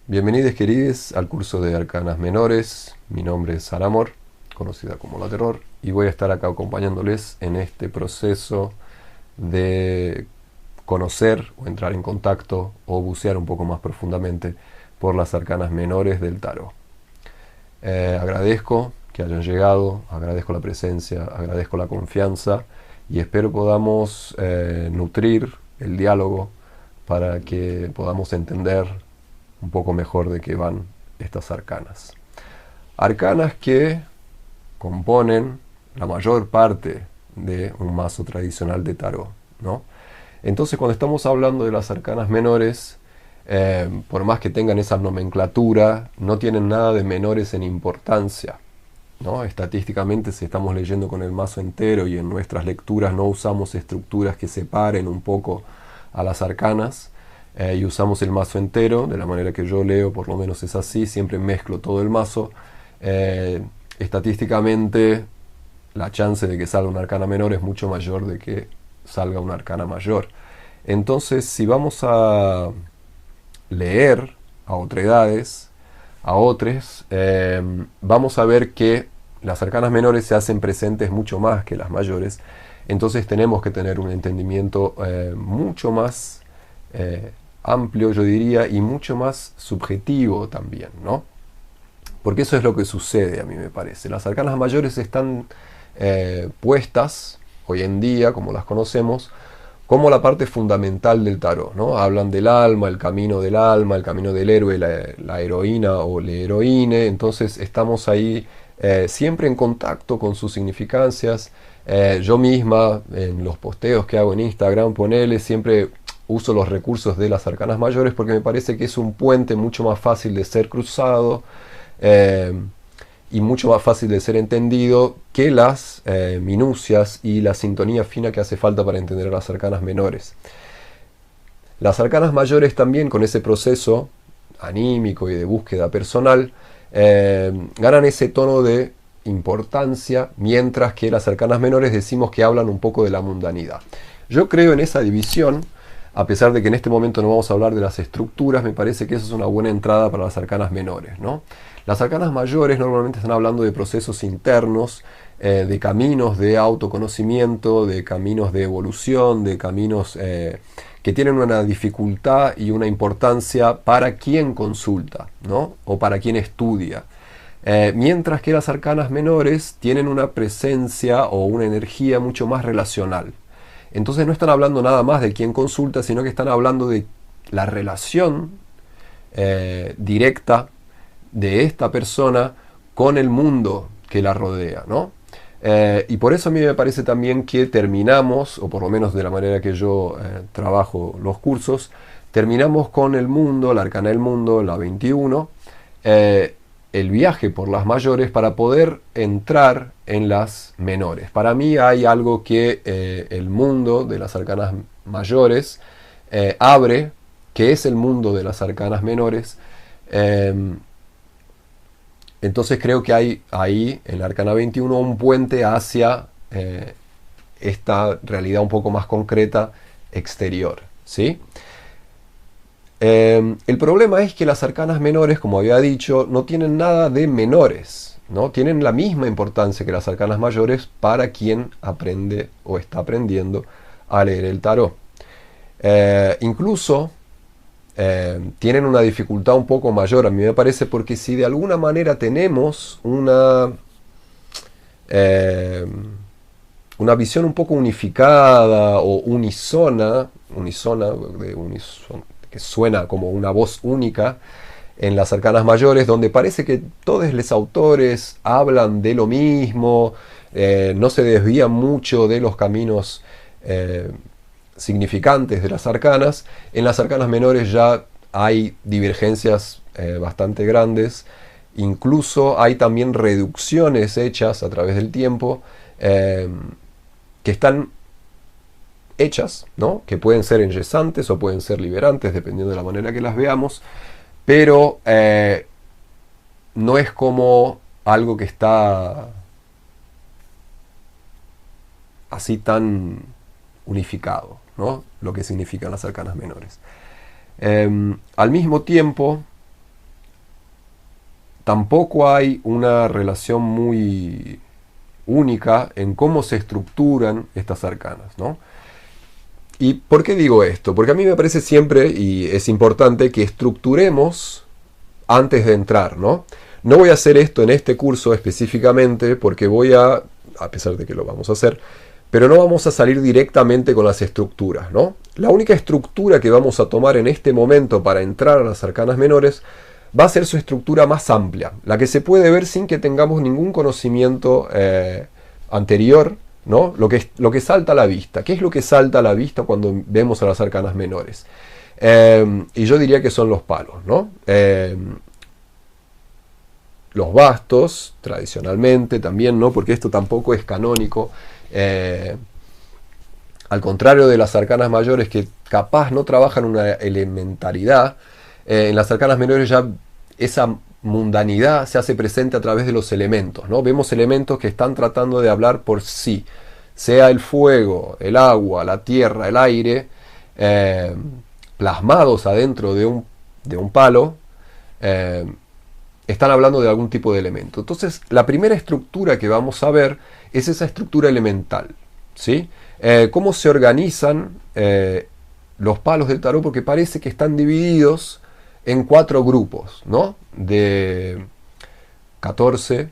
Bienvenidos queridos al curso de Arcanas Menores. Mi nombre es Sara Amor, conocida como La Terror, y voy a estar acá acompañándoles en este proceso de conocer o entrar en contacto o bucear un poco más profundamente por las arcanas menores del tarot. Agradezco que hayan llegado, agradezco la presencia, agradezco la confianza y espero podamos nutrir el diálogo para que podamos entender un poco mejor de qué van estas arcanas. Arcanas que componen la mayor parte de un mazo tradicional de tarot, ¿no? Entonces, cuando estamos hablando de las arcanas menores, por más que tengan esa nomenclatura, no tienen nada de menores en importancia, ¿no? Estadísticamente, si estamos leyendo con el mazo entero y en nuestras lecturas no usamos estructuras que separen un poco a las arcanas, y usamos el mazo entero, de la manera que yo leo, por lo menos es así, siempre mezclo todo el mazo, estadísticamente la chance de que salga una arcana menor es mucho mayor de que salga una arcana mayor. Entonces, si vamos a leer a otredades, a otros, vamos a ver que las arcanas menores se hacen presentes mucho más que las mayores. Entonces tenemos que tener un entendimiento mucho más amplio, yo diría, y mucho más subjetivo también, ¿no? Porque eso es lo que sucede, a mí me parece. Las arcanas mayores están puestas hoy en día, como las conocemos, como la parte fundamental del tarot, ¿no? Hablan del alma, el camino del héroe, la heroína o la heroíne. Entonces estamos ahí siempre en contacto con sus significancias. Yo misma, en los posteos que hago en Instagram, ponele, siempre uso los recursos de las arcanas mayores porque me parece que es un puente mucho más fácil de ser cruzado y mucho más fácil de ser entendido que las minucias y la sintonía fina que hace falta para entender las arcanas menores. Las arcanas mayores también, con ese proceso anímico y de búsqueda personal, ganan ese tono de importancia, mientras que las arcanas menores decimos que hablan un poco de la mundanidad. Yo creo en esa división, a pesar de que en este momento no vamos a hablar de las estructuras. Me parece que eso es una buena entrada para las arcanas menores, ¿no? Las arcanas mayores normalmente están hablando de procesos internos, de caminos de autoconocimiento, de caminos de evolución, de caminos que tienen una dificultad y una importancia para quien consulta, ¿no? O para quien estudia. Mientras que las arcanas menores tienen una presencia o una energía mucho más relacional. Entonces no están hablando nada más de quien consulta, sino que están hablando de la relación directa de esta persona con el mundo que la rodea, ¿no? Y por eso a mí me parece también que terminamos, o por lo menos de la manera que yo trabajo los cursos, terminamos con el mundo, la arcana del mundo, la 21, el viaje por las mayores para poder entrar en las menores. Para mí hay algo que el mundo de las arcanas mayores abre, que es el mundo de las arcanas menores. Entonces creo que hay ahí, en la arcana 21, un puente hacia esta realidad un poco más concreta exterior, ¿sí? El problema es que las arcanas menores, como había dicho, no tienen nada de menores, ¿no? Tienen la misma importancia que las arcanas mayores para quien aprende o está aprendiendo a leer el tarot. Incluso tienen una dificultad un poco mayor, a mí me parece, porque si de alguna manera tenemos una visión un poco unificada o unisona que suena como una voz única en las arcanas mayores, donde parece que todos los autores hablan de lo mismo, no se desvían mucho de los caminos significantes de las arcanas. En las arcanas menores ya hay divergencias bastante grandes, incluso hay también reducciones hechas a través del tiempo que están hechas, ¿no? Que pueden ser enyesantes o pueden ser liberantes, dependiendo de la manera que las veamos, pero no es como algo que está así tan unificado, ¿no? Lo que significan las arcanas menores. Al mismo tiempo, tampoco hay una relación muy única en cómo se estructuran estas arcanas, ¿no? ¿Y por qué digo esto? Porque a mí me parece siempre, y es importante, que estructuremos antes de entrar, ¿no? No voy a hacer esto en este curso específicamente porque a pesar de que lo vamos a hacer, pero no vamos a salir directamente con las estructuras, ¿no? La única estructura que vamos a tomar en este momento para entrar a las arcanas menores va a ser su estructura más amplia, la que se puede ver sin que tengamos ningún conocimiento anterior, ¿no? Lo que salta a la vista. ¿Qué es lo que salta a la vista cuando vemos a las arcanas menores? Y yo diría que son los palos, ¿no? Los bastos, tradicionalmente también, ¿no? Porque esto tampoco es canónico. Al contrario de las arcanas mayores, que capaz no trabajan una elementaridad, en las arcanas menores ya esa mundanidad se hace presente a través de los elementos, ¿no? Vemos elementos que están tratando de hablar por sí, sea el fuego, el agua, la tierra, el aire, plasmados adentro de un palo, están hablando de algún tipo de elemento. Entonces, la primera estructura que vamos a ver es esa estructura elemental, ¿sí? Cómo se organizan los palos del tarot, porque parece que están divididos en 4 grupos, ¿no? De 14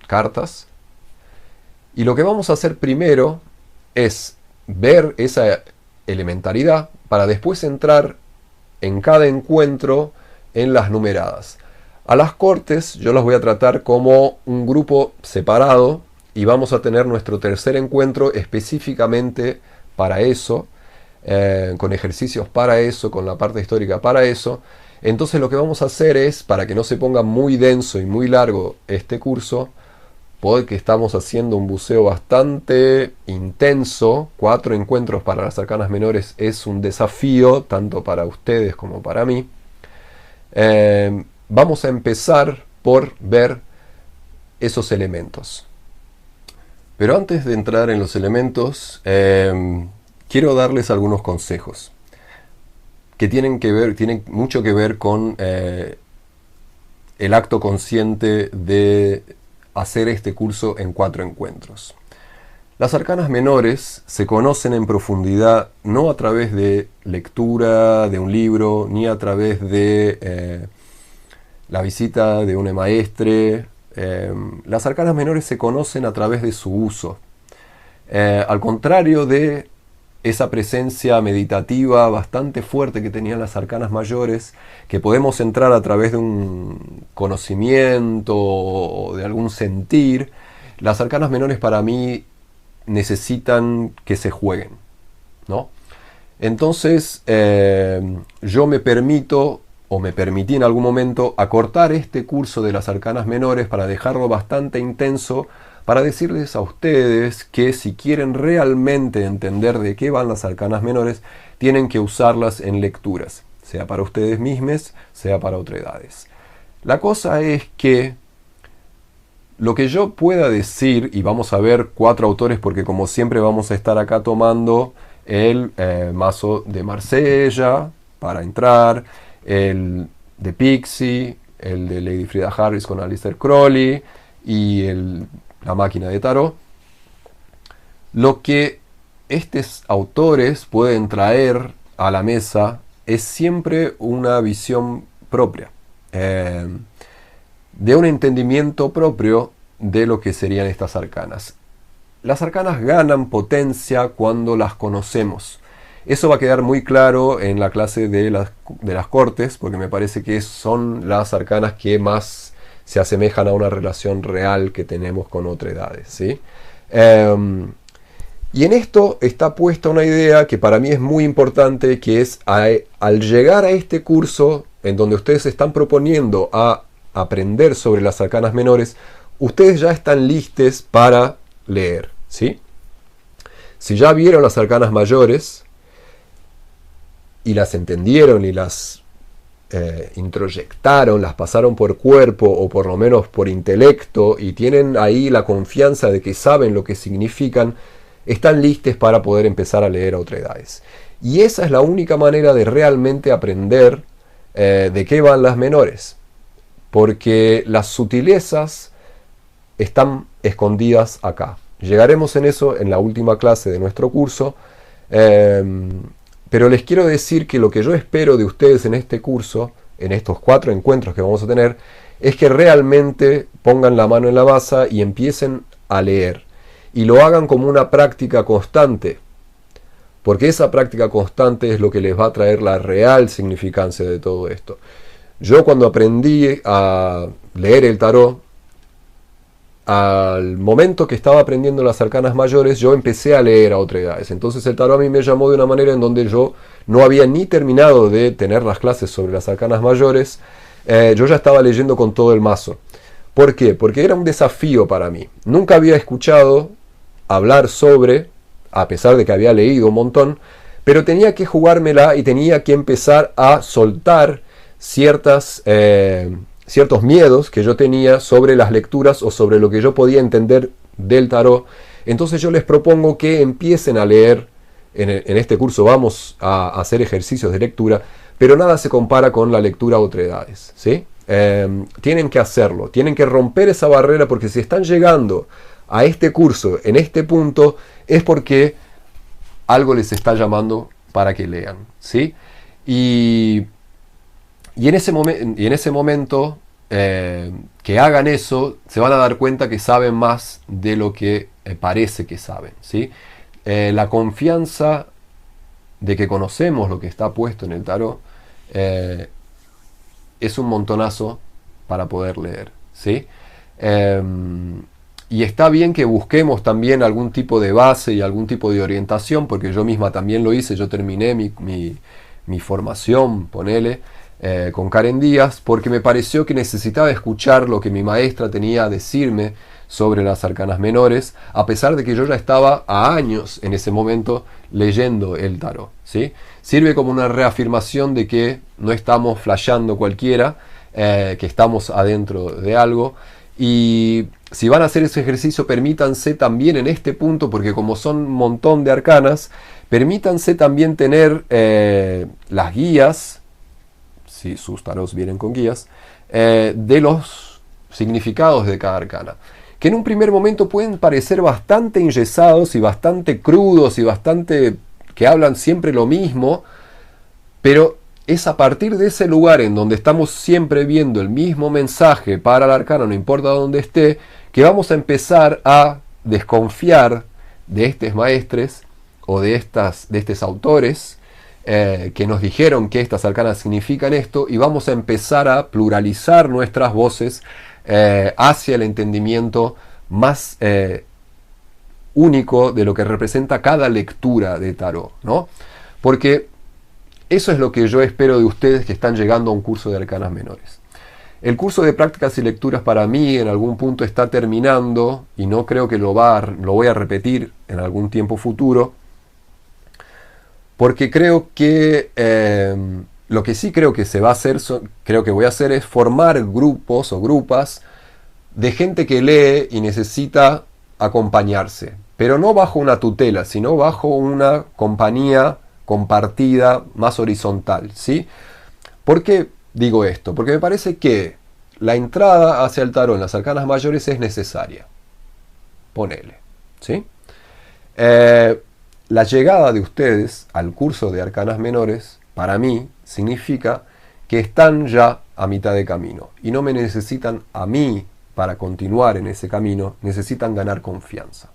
cartas. Y lo que vamos a hacer primero es ver esa elementaridad para después entrar en cada encuentro en las numeradas. A las cortes yo las voy a tratar como un grupo separado y vamos a tener nuestro tercer encuentro específicamente para eso, con ejercicios para eso, con la parte histórica para eso. Entonces lo que vamos a hacer es, para que no se ponga muy denso y muy largo este curso, porque estamos haciendo un buceo bastante intenso, 4 encuentros para las arcanas menores es un desafío, tanto para ustedes como para mí. Vamos a empezar por ver esos elementos. Pero antes de entrar en los elementos, quiero darles algunos consejos que tienen mucho que ver con el acto consciente de hacer este curso en 4 encuentros. Las arcanas menores se conocen en profundidad no a través de lectura de un libro, ni a través de la visita de un maestre. Las arcanas menores se conocen a través de su uso. Al contrario de esa presencia meditativa bastante fuerte que tenían las arcanas mayores, que podemos entrar a través de un conocimiento o de algún sentir, las arcanas menores para mí necesitan que se jueguen, ¿no? Entonces yo me permito, o me permití en algún momento, acortar este curso de las arcanas menores para dejarlo bastante intenso, para decirles a ustedes que si quieren realmente entender de qué van las arcanas menores, tienen que usarlas en lecturas, sea para ustedes mismos, sea para otredades. La cosa es que lo que yo pueda decir, y vamos a ver 4 autores porque como siempre vamos a estar acá tomando el mazo de Marsella para entrar, el de Pixie, el de Lady Frida Harris con Aleister Crowley y la máquina de tarot. Lo que estos autores pueden traer a la mesa es siempre una visión propia, de un entendimiento propio de lo que serían estas arcanas. Las arcanas ganan potencia cuando las conocemos. Eso va a quedar muy claro en la clase de las cortes, porque me parece que son las arcanas que más se asemejan a una relación real que tenemos con otredades, ¿sí? Y en esto está puesta una idea que para mí es muy importante, que es al llegar a este curso, en donde ustedes se están proponiendo a aprender sobre las arcanas menores, ustedes ya están listos para leer, ¿sí? Si ya vieron las arcanas mayores y las entendieron y las introyectaron, las pasaron por cuerpo o por lo menos por intelecto y tienen ahí la confianza de que saben lo que significan, están listos para poder empezar a leer a otredades. Y esa es la única manera de realmente aprender ¿De qué van las menores? Porque las sutilezas están escondidas acá. Llegaremos en eso en la última clase de nuestro curso, pero les quiero decir que lo que yo espero de ustedes en este curso, en estos 4 encuentros que vamos a tener, es que realmente pongan la mano en la masa y empiecen a leer. Y lo hagan como una práctica constante, porque esa práctica constante es lo que les va a traer la real significancia de todo esto. Yo cuando aprendí a leer el tarot, al momento que estaba aprendiendo las arcanas mayores, yo empecé a leer a otredades. Entonces el tarot a mí me llamó de una manera en donde yo no había ni terminado de tener las clases sobre las arcanas mayores, yo ya estaba leyendo con todo el mazo. ¿Por qué? Porque era un desafío para mí. Nunca había escuchado hablar sobre, a pesar de que había leído un montón, pero tenía que jugármela y tenía que empezar a soltar ciertos miedos que yo tenía sobre las lecturas o sobre lo que yo podía entender del tarot. Entonces yo les propongo que empiecen a leer. En este curso vamos a hacer ejercicios de lectura, pero nada se compara con la lectura a otredades, ¿sí? Tienen que hacerlo, tienen que romper esa barrera, porque si están llegando a este curso en este punto es porque algo les está llamando para que lean, ¿sí? Y en ese momento que hagan eso, se van a dar cuenta que saben más de lo que parece que saben, ¿sí? La confianza de que conocemos lo que está puesto en el tarot es un montonazo para poder leer, ¿sí? Y está bien que busquemos también algún tipo de base y algún tipo de orientación, porque yo misma también lo hice. Yo terminé mi formación, ponele, con Karen Díaz, porque me pareció que necesitaba escuchar lo que mi maestra tenía a decirme sobre las arcanas menores, a pesar de que yo ya estaba a años en ese momento leyendo el tarot, ¿sí? Sirve como una reafirmación de que no estamos flasheando cualquiera, que estamos adentro de algo. Y si van a hacer ese ejercicio, permítanse también en este punto, porque como son un montón de arcanas, permítanse también tener las guías, si sus tarots vienen con guías, de los significados de cada arcana, que en un primer momento pueden parecer bastante enyesados y bastante crudos y bastante que hablan siempre lo mismo, pero es a partir de ese lugar en donde estamos siempre viendo el mismo mensaje para el arcano, no importa dónde esté, que vamos a empezar a desconfiar de estos maestres o de estos autores que nos dijeron que estas arcanas significan esto, y vamos a empezar a pluralizar nuestras voces hacia el entendimiento más único de lo que representa cada lectura de tarot, ¿no? Porque eso es lo que yo espero de ustedes que están llegando a un curso de arcanas menores. El curso de prácticas y lecturas para mí en algún punto está terminando, y no creo que lo voy a repetir en algún tiempo futuro, porque creo que lo que sí creo que se va a hacer, creo que voy a hacer, es formar grupos o grupas de gente que lee y necesita acompañarse, pero no bajo una tutela, sino bajo una compañía compartida más horizontal, ¿sí? ¿Por qué digo esto? Porque me parece que la entrada hacia el tarot en las arcanas mayores es necesaria. Ponele, ¿sí? La llegada de ustedes al curso de arcanas menores, para mí, significa que están ya a mitad de camino y no me necesitan a mí para continuar en ese camino, necesitan ganar confianza.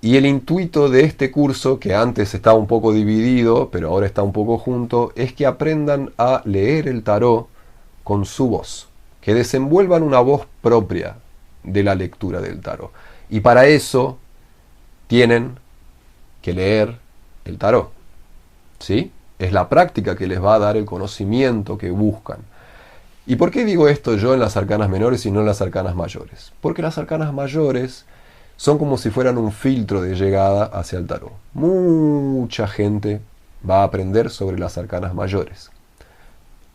Y el intuito de este curso, que antes estaba un poco dividido, pero ahora está un poco junto, es que aprendan a leer el tarot con su voz, que desenvuelvan una voz propia de la lectura del tarot. Y para eso tienen que leer el tarot, ¿sí? Es la práctica que les va a dar el conocimiento que buscan. ¿Y por qué digo esto yo en las arcanas menores y no en las arcanas mayores? Porque las arcanas mayores son como si fueran un filtro de llegada hacia el tarot. Mucha gente va a aprender sobre las arcanas mayores.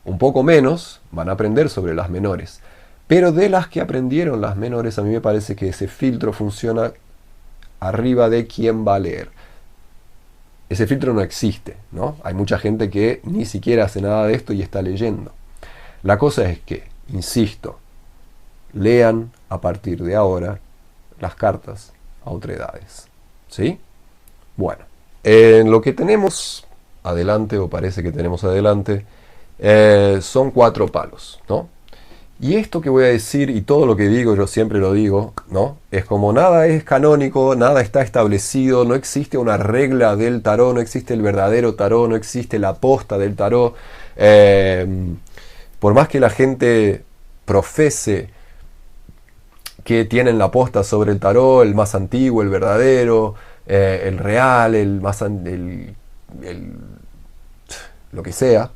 Un poco menos van a aprender sobre las menores. Pero de las que aprendieron las menores, a mí me parece que ese filtro funciona arriba de quién va a leer. ese filtro no existe, ¿no? Hay mucha gente que ni siquiera hace nada de esto y está leyendo. La cosa es que, insisto, lean a partir de ahora las cartas a otredades, ¿sí? Bueno, en lo que tenemos adelante, o parece que tenemos adelante, son 4 palos, ¿no? Y esto que voy a decir, y todo lo que digo, yo siempre lo digo, ¿no? Es como nada es canónico, nada está establecido, no existe una regla del tarot, no existe el verdadero tarot, no existe la posta del tarot. Por más que la gente profese que tienen la posta sobre el tarot, el más antiguo, el verdadero, el real, lo que sea,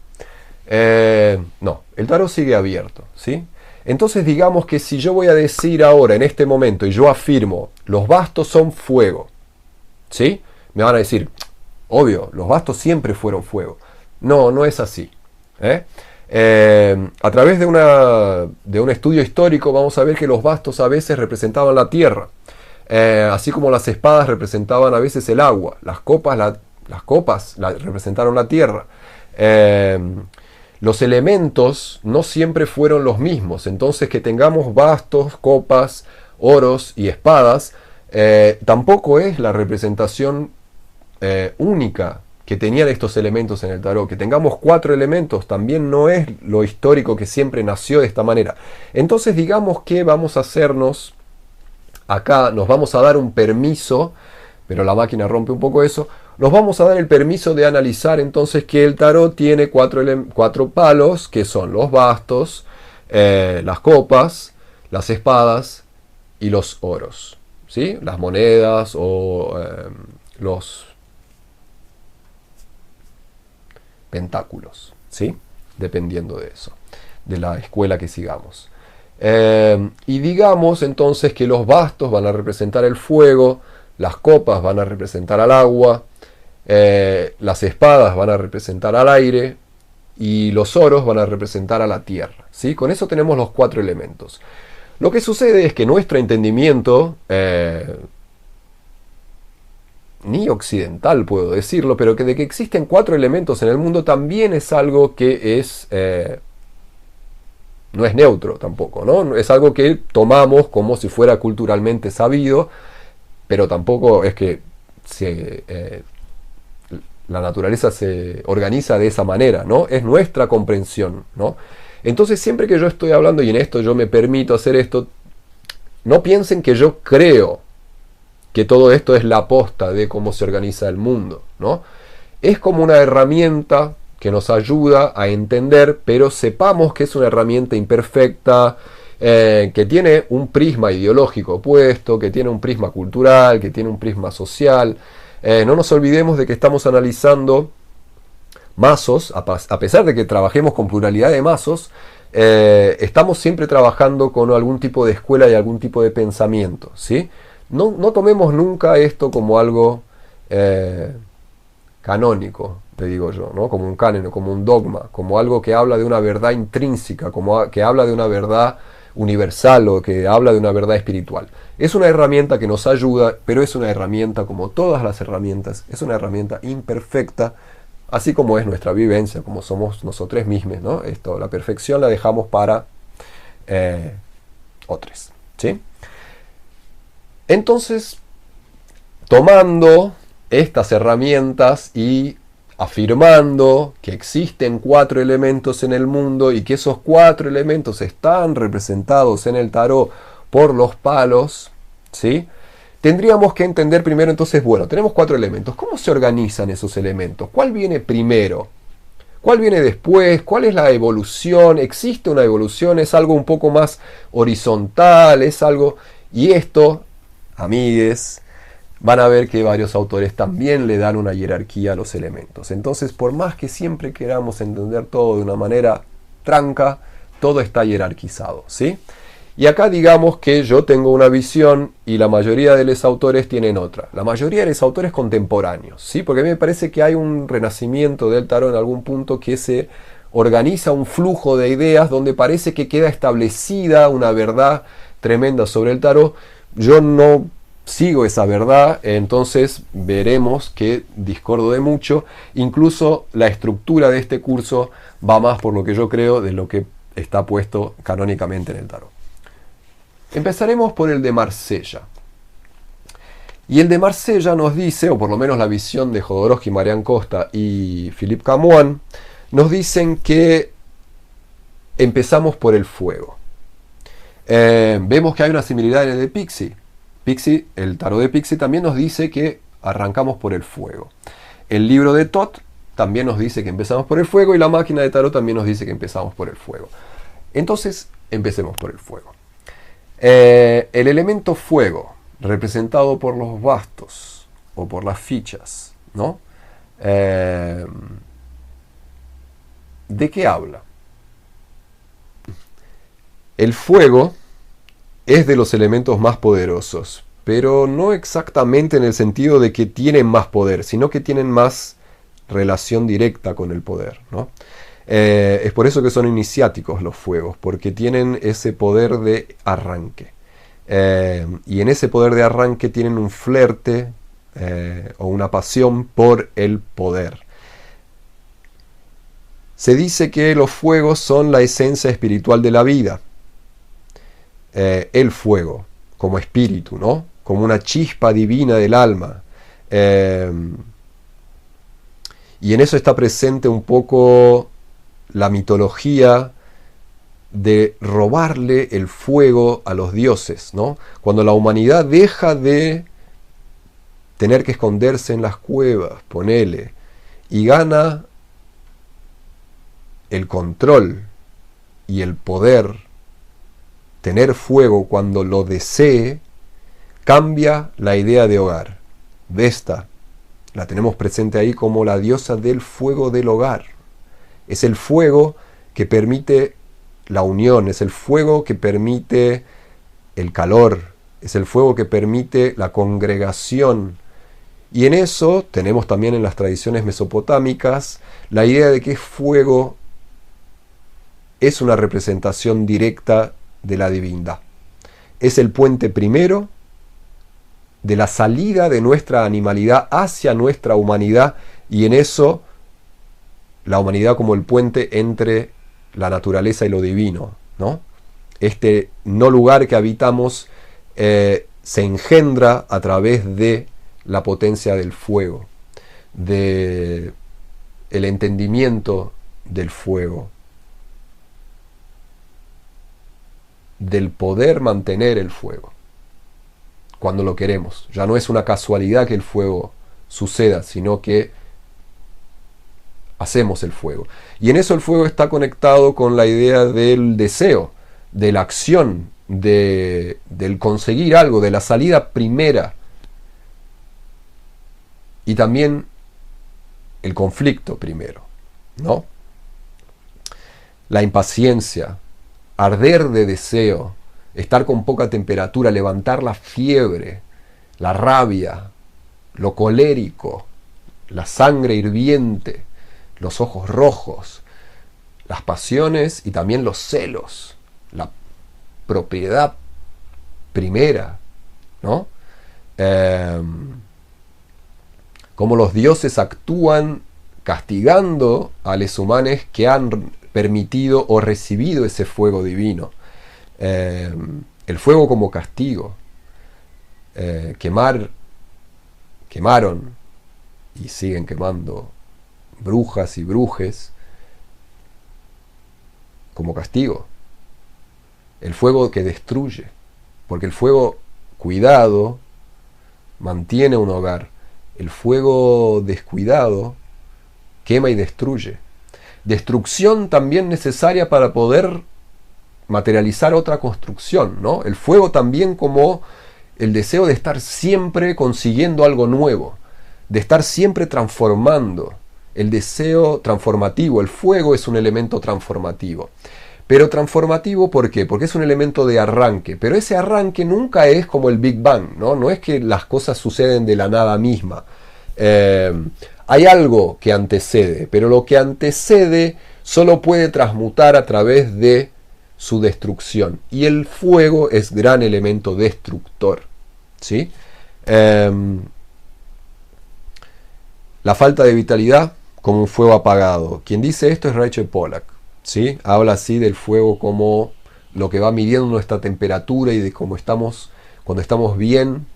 no, el tarot sigue abierto, ¿sí? Entonces digamos que si yo voy a decir ahora, en este momento, y yo afirmo, los bastos son fuego, ¿sí? Me van a decir, obvio, los bastos siempre fueron fuego. No, no es así, a través de un estudio histórico vamos a ver que los bastos a veces representaban la tierra, así como las espadas representaban a veces el agua, las copas representaron la tierra. Los elementos no siempre fueron los mismos, entonces que tengamos bastos, copas, oros y espadas tampoco es la representación única que tenían estos elementos en el tarot. Que tengamos 4 elementos también no es lo histórico que siempre nació de esta manera. Entonces digamos que vamos a hacernos acá, nos vamos a dar un permiso, pero la máquina rompe un poco eso, nos vamos a dar el permiso de analizar entonces que el tarot tiene 4 palos, que son los bastos, las copas, las espadas y los oros, ¿sí? Las monedas o los pentáculos, ¿sí? Dependiendo de eso, de la escuela que sigamos. Y digamos entonces que los bastos van a representar el fuego, las copas van a representar al agua, las espadas van a representar al aire y los oros van a representar a la tierra, ¿sí? Con eso tenemos los 4 elementos. Lo que sucede es que nuestro entendimiento, ni occidental puedo decirlo, pero que de que existen 4 elementos en el mundo también es algo que es no es neutro tampoco, ¿no? Es algo que tomamos como si fuera culturalmente sabido, pero tampoco es que la naturaleza se organiza de esa manera, ¿no? Es nuestra comprensión, ¿no? Entonces siempre que yo estoy hablando, y en esto yo me permito hacer esto, no piensen que yo creo que todo esto es la posta de cómo se organiza el mundo, ¿no? Es como una herramienta que nos ayuda a entender, pero sepamos que es una herramienta imperfecta, que tiene un prisma ideológico opuesto, que tiene un prisma cultural, que tiene un prisma social. No nos olvidemos de que estamos analizando mazos, a pesar de que trabajemos con pluralidad de mazos, estamos siempre trabajando con algún tipo de escuela y algún tipo de pensamiento, ¿sí? No tomemos nunca esto como algo canónico, te digo yo, ¿no? Como un canon, como un dogma, como algo que habla de una verdad intrínseca, como que habla de una verdad universal o que habla de una verdad espiritual. Es una herramienta que nos ayuda, pero es una herramienta, como todas las herramientas, es una herramienta imperfecta, así como es nuestra vivencia, como somos nosotros mismos, ¿no? La perfección la dejamos para otros, ¿sí? Entonces, tomando estas herramientas y afirmando que existen 4 elementos en el mundo y que esos 4 elementos están representados en el tarot por los palos, ¿sí? Tendríamos que entender primero entonces, bueno, tenemos 4 elementos. ¿Cómo se organizan esos elementos? ¿Cuál viene primero? ¿Cuál viene después? ¿Cuál es la evolución? ¿Existe una evolución? ¿Es algo un poco más horizontal? ¿Es algo...? Y esto, amigues, van a ver que varios autores también le dan una jerarquía a los elementos. Entonces, por más que siempre queramos entender todo de una manera tranca, todo está jerarquizado, ¿sí? Y acá digamos que yo tengo una visión y la mayoría de los autores tienen otra. La mayoría de los autores contemporáneos, ¿sí? Porque a mí me parece que hay un renacimiento del tarot en algún punto que se organiza un flujo de ideas donde parece que queda establecida una verdad tremenda sobre el tarot. Yo no sigo esa verdad, entonces veremos que discordo de mucho. Incluso la estructura de este curso va más por lo que yo creo de lo que está puesto canónicamente en el tarot. Empezaremos por el de Marsella. Y el de Marsella nos dice, o por lo menos la visión de Jodorowsky, Marianne Costa y Philippe Camoin, nos dicen que empezamos por el fuego. Vemos que hay una similaridad en el de Pixie. El tarot de Pixie también nos dice que arrancamos por el fuego. El libro de Thoth también nos dice que empezamos por el fuego y la máquina de tarot también nos dice que empezamos por el fuego. Entonces, empecemos por el fuego. El elemento fuego, representado por los bastos o por las fichas, ¿no? ¿De qué habla? El fuego es de los elementos más poderosos, pero no exactamente en el sentido de que tienen más poder, sino que tienen más relación directa con el poder, ¿no? Es por eso que son iniciáticos los fuegos, porque tienen ese poder de arranque. Y en ese poder de arranque tienen un flerte o una pasión por el poder. Se dice que los fuegos son la esencia espiritual de la vida. El fuego, como espíritu, ¿no? Como una chispa divina del alma. Y en eso está presente un poco la mitología de robarle el fuego a los dioses, ¿no? Cuando la humanidad deja de tener que esconderse en las cuevas, ponele, y gana el control y el poder, tener fuego cuando lo desee, cambia la idea de hogar. Vesta, la tenemos presente ahí como la diosa del fuego del hogar. Es el fuego que permite la unión, es el fuego que permite el calor, es el fuego que permite la congregación. Y en eso tenemos también en las tradiciones mesopotámicas la idea de que fuego es una representación directa de la divindad. Es el puente primero de la salida de nuestra animalidad hacia nuestra humanidad, y en eso la humanidad como el puente entre la naturaleza y lo divino, ¿no? Este no lugar que habitamos se engendra a través de la potencia del fuego, de el entendimiento del fuego, del poder mantener el fuego cuando lo queremos. Ya no es una casualidad que el fuego suceda, sino que hacemos el fuego. Y en eso el fuego está conectado con la idea del deseo, de la acción, del conseguir algo, de la salida primera. Y también el conflicto primero, ¿no? La impaciencia, arder de deseo, estar con poca temperatura, levantar la fiebre, la rabia, lo colérico, la sangre hirviente, los ojos rojos, las pasiones y también los celos, la propiedad primera, ¿no? Como los dioses actúan castigando a los humanos que han permitido o recibido ese fuego divino. El fuego como castigo. Quemaron y siguen quemando brujas y brujes como castigo. El fuego que destruye, porque el fuego cuidado mantiene un hogar. El fuego descuidado quema y destruye. Destrucción también necesaria para poder materializar otra construcción, ¿no? El fuego también como el deseo de estar siempre consiguiendo algo nuevo, de estar siempre transformando, el deseo transformativo. El fuego es un elemento transformativo. Pero transformativo, ¿por qué? Porque es un elemento de arranque, pero ese arranque nunca es como el Big Bang, ¿no? No es que las cosas suceden de la nada misma. Hay algo que antecede, pero lo que antecede solo puede transmutar a través de su destrucción. Y el fuego es gran elemento destructor, ¿sí? Em, la falta de vitalidad como un fuego apagado. Quien dice esto es Rachel Pollack, ¿sí? Habla así del fuego como lo que va midiendo nuestra temperatura y de cómo estamos, cuando estamos bien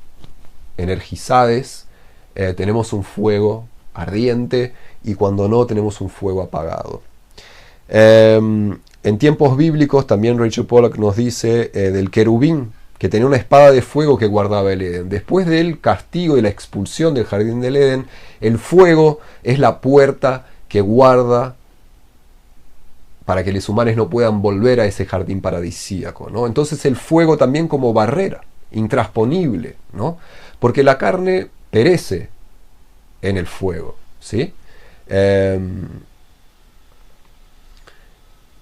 energizados, tenemos un fuego ardiente, y cuando no, tenemos un fuego apagado. En tiempos bíblicos también Rachel Pollack nos dice del querubín, que tenía una espada de fuego que guardaba el Edén. Después del castigo y la expulsión del jardín del Edén, el fuego es la puerta que guarda para que los humanos no puedan volver a ese jardín paradisíaco, ¿no? Entonces el fuego también como barrera, intrasponible, ¿no? Porque la carne perece en el fuego, ¿sí?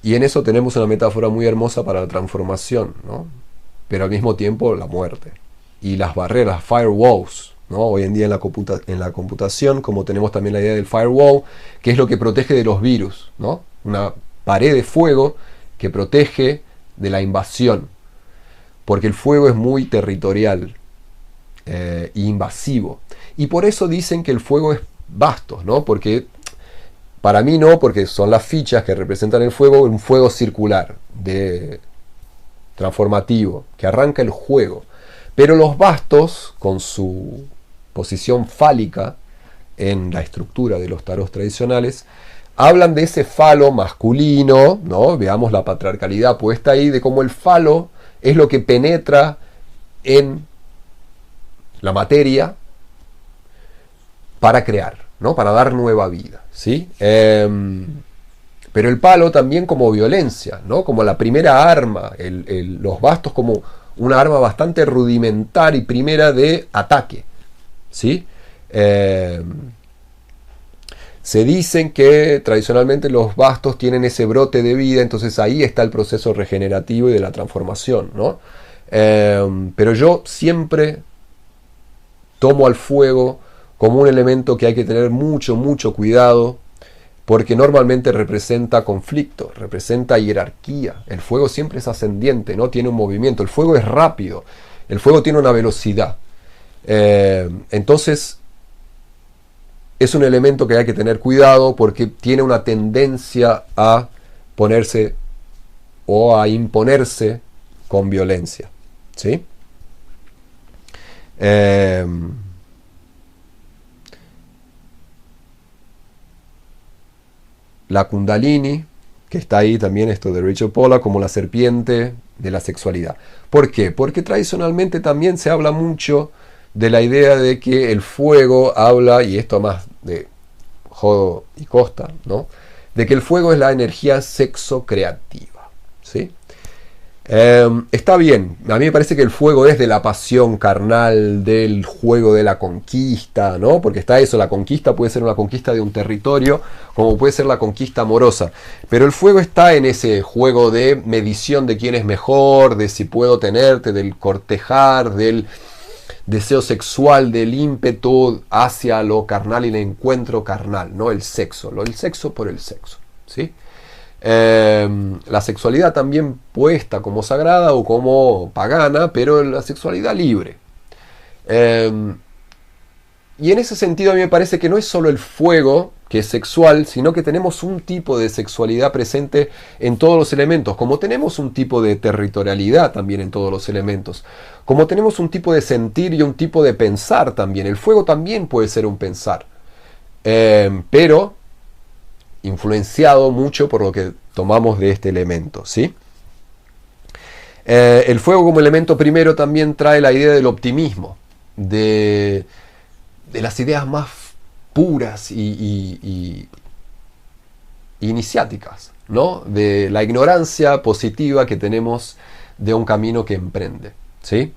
Y en eso tenemos una metáfora muy hermosa para la transformación, ¿no? Pero al mismo tiempo la muerte. Y las barreras, firewalls, ¿no? Hoy en día en la computación, como tenemos también la idea del firewall, que es lo que protege de los virus, ¿no? Una pared de fuego que protege de la invasión. Porque el fuego es muy territorial e invasivo. Y por eso dicen que el fuego es bastos, ¿no? Porque para mí no, porque son las fichas que representan el fuego, un fuego circular, transformativo, que arranca el juego. Pero los bastos, con su posición fálica en la estructura de los tarots tradicionales, hablan de ese falo masculino, ¿no? Veamos la patriarcalidad puesta ahí, de cómo el falo es lo que penetra en la materia para crear, ¿no? Para dar nueva vida, ¿sí? Pero el palo también como violencia, ¿no? Como la primera arma, los bastos como una arma bastante rudimentaria y primera de ataque, ¿sí? Se dicen que tradicionalmente los bastos tienen ese brote de vida, entonces ahí está el proceso regenerativo y de la transformación, ¿no? Pero yo siempre tomo al fuego como un elemento que hay que tener mucho, mucho cuidado, porque normalmente representa conflicto, representa jerarquía. El fuego siempre es ascendiente, no tiene un movimiento. El fuego es rápido, el fuego tiene una velocidad. Entonces, es un elemento que hay que tener cuidado porque tiene una tendencia a ponerse o a imponerse con violencia, ¿sí? La Kundalini, que está ahí también, esto de Rachel Pollack, como la serpiente de la sexualidad. ¿Por qué? Porque tradicionalmente también se habla mucho de la idea de que el fuego habla, y esto más de Jodo y Costa, ¿no? De que el fuego es la energía sexo creativa, ¿sí? Está bien, a mí me parece que el fuego es de la pasión carnal, del juego de la conquista, ¿no? Porque está eso, la conquista puede ser una conquista de un territorio, como puede ser la conquista amorosa, pero el fuego está en ese juego de medición de quién es mejor, de si puedo tenerte, del cortejar, del deseo sexual, del ímpetu hacia lo carnal y el encuentro carnal, ¿no? El sexo por el sexo, ¿sí? La sexualidad también puesta como sagrada o como pagana, pero la sexualidad libre. Y en ese sentido a mí me parece que no es solo el fuego que es sexual, sino que tenemos un tipo de sexualidad presente en todos los elementos, como tenemos un tipo de territorialidad también en todos los elementos, como tenemos un tipo de sentir y un tipo de pensar también. El fuego también puede ser un pensar, pero influenciado mucho por lo que tomamos de este elemento, ¿sí? El fuego como elemento primero también trae la idea del optimismo, de las ideas más puras y iniciáticas, ¿no? De la ignorancia positiva que tenemos de un camino que emprende, ¿sí?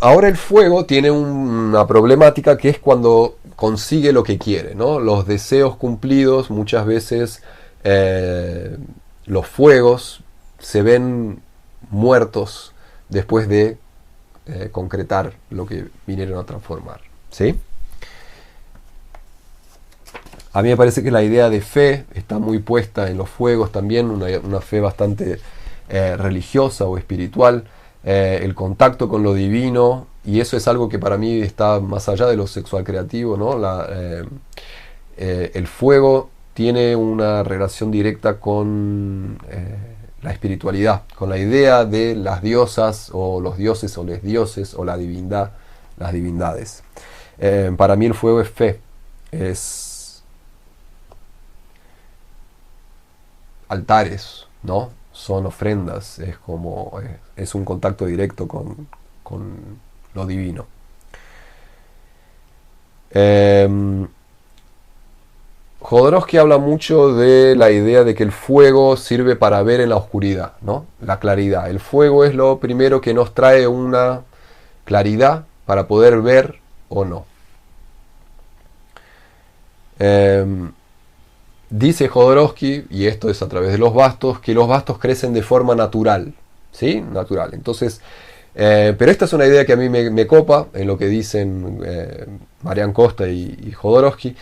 Ahora el fuego tiene una problemática que es cuando consigue lo que quiere, ¿no? Los deseos cumplidos, muchas veces los fuegos se ven muertos después de concretar lo que vinieron a transformar, ¿sí? A mí me parece que la idea de fe está muy puesta en los fuegos también, una fe bastante religiosa o espiritual, el contacto con lo divino, y eso es algo que para mí está más allá de lo sexual creativo, ¿no? El fuego tiene una relación directa con la espiritualidad, con la idea de las diosas o los dioses o les dioses o la divindad, las divindades. Para mí el fuego es fe, es altares, ¿no? Son ofrendas, es como es un contacto directo con lo divino. Jodorowsky habla mucho de la idea de que el fuego sirve para ver en la oscuridad, ¿no? La claridad. El fuego es lo primero que nos trae una claridad para poder ver o no. Dice Jodorowsky, y esto es a través de los bastos, que los bastos crecen de forma natural, ¿sí? Natural. Entonces, pero esta es una idea que a mí me copa en lo que dicen Marián Costa y Jodorowsky,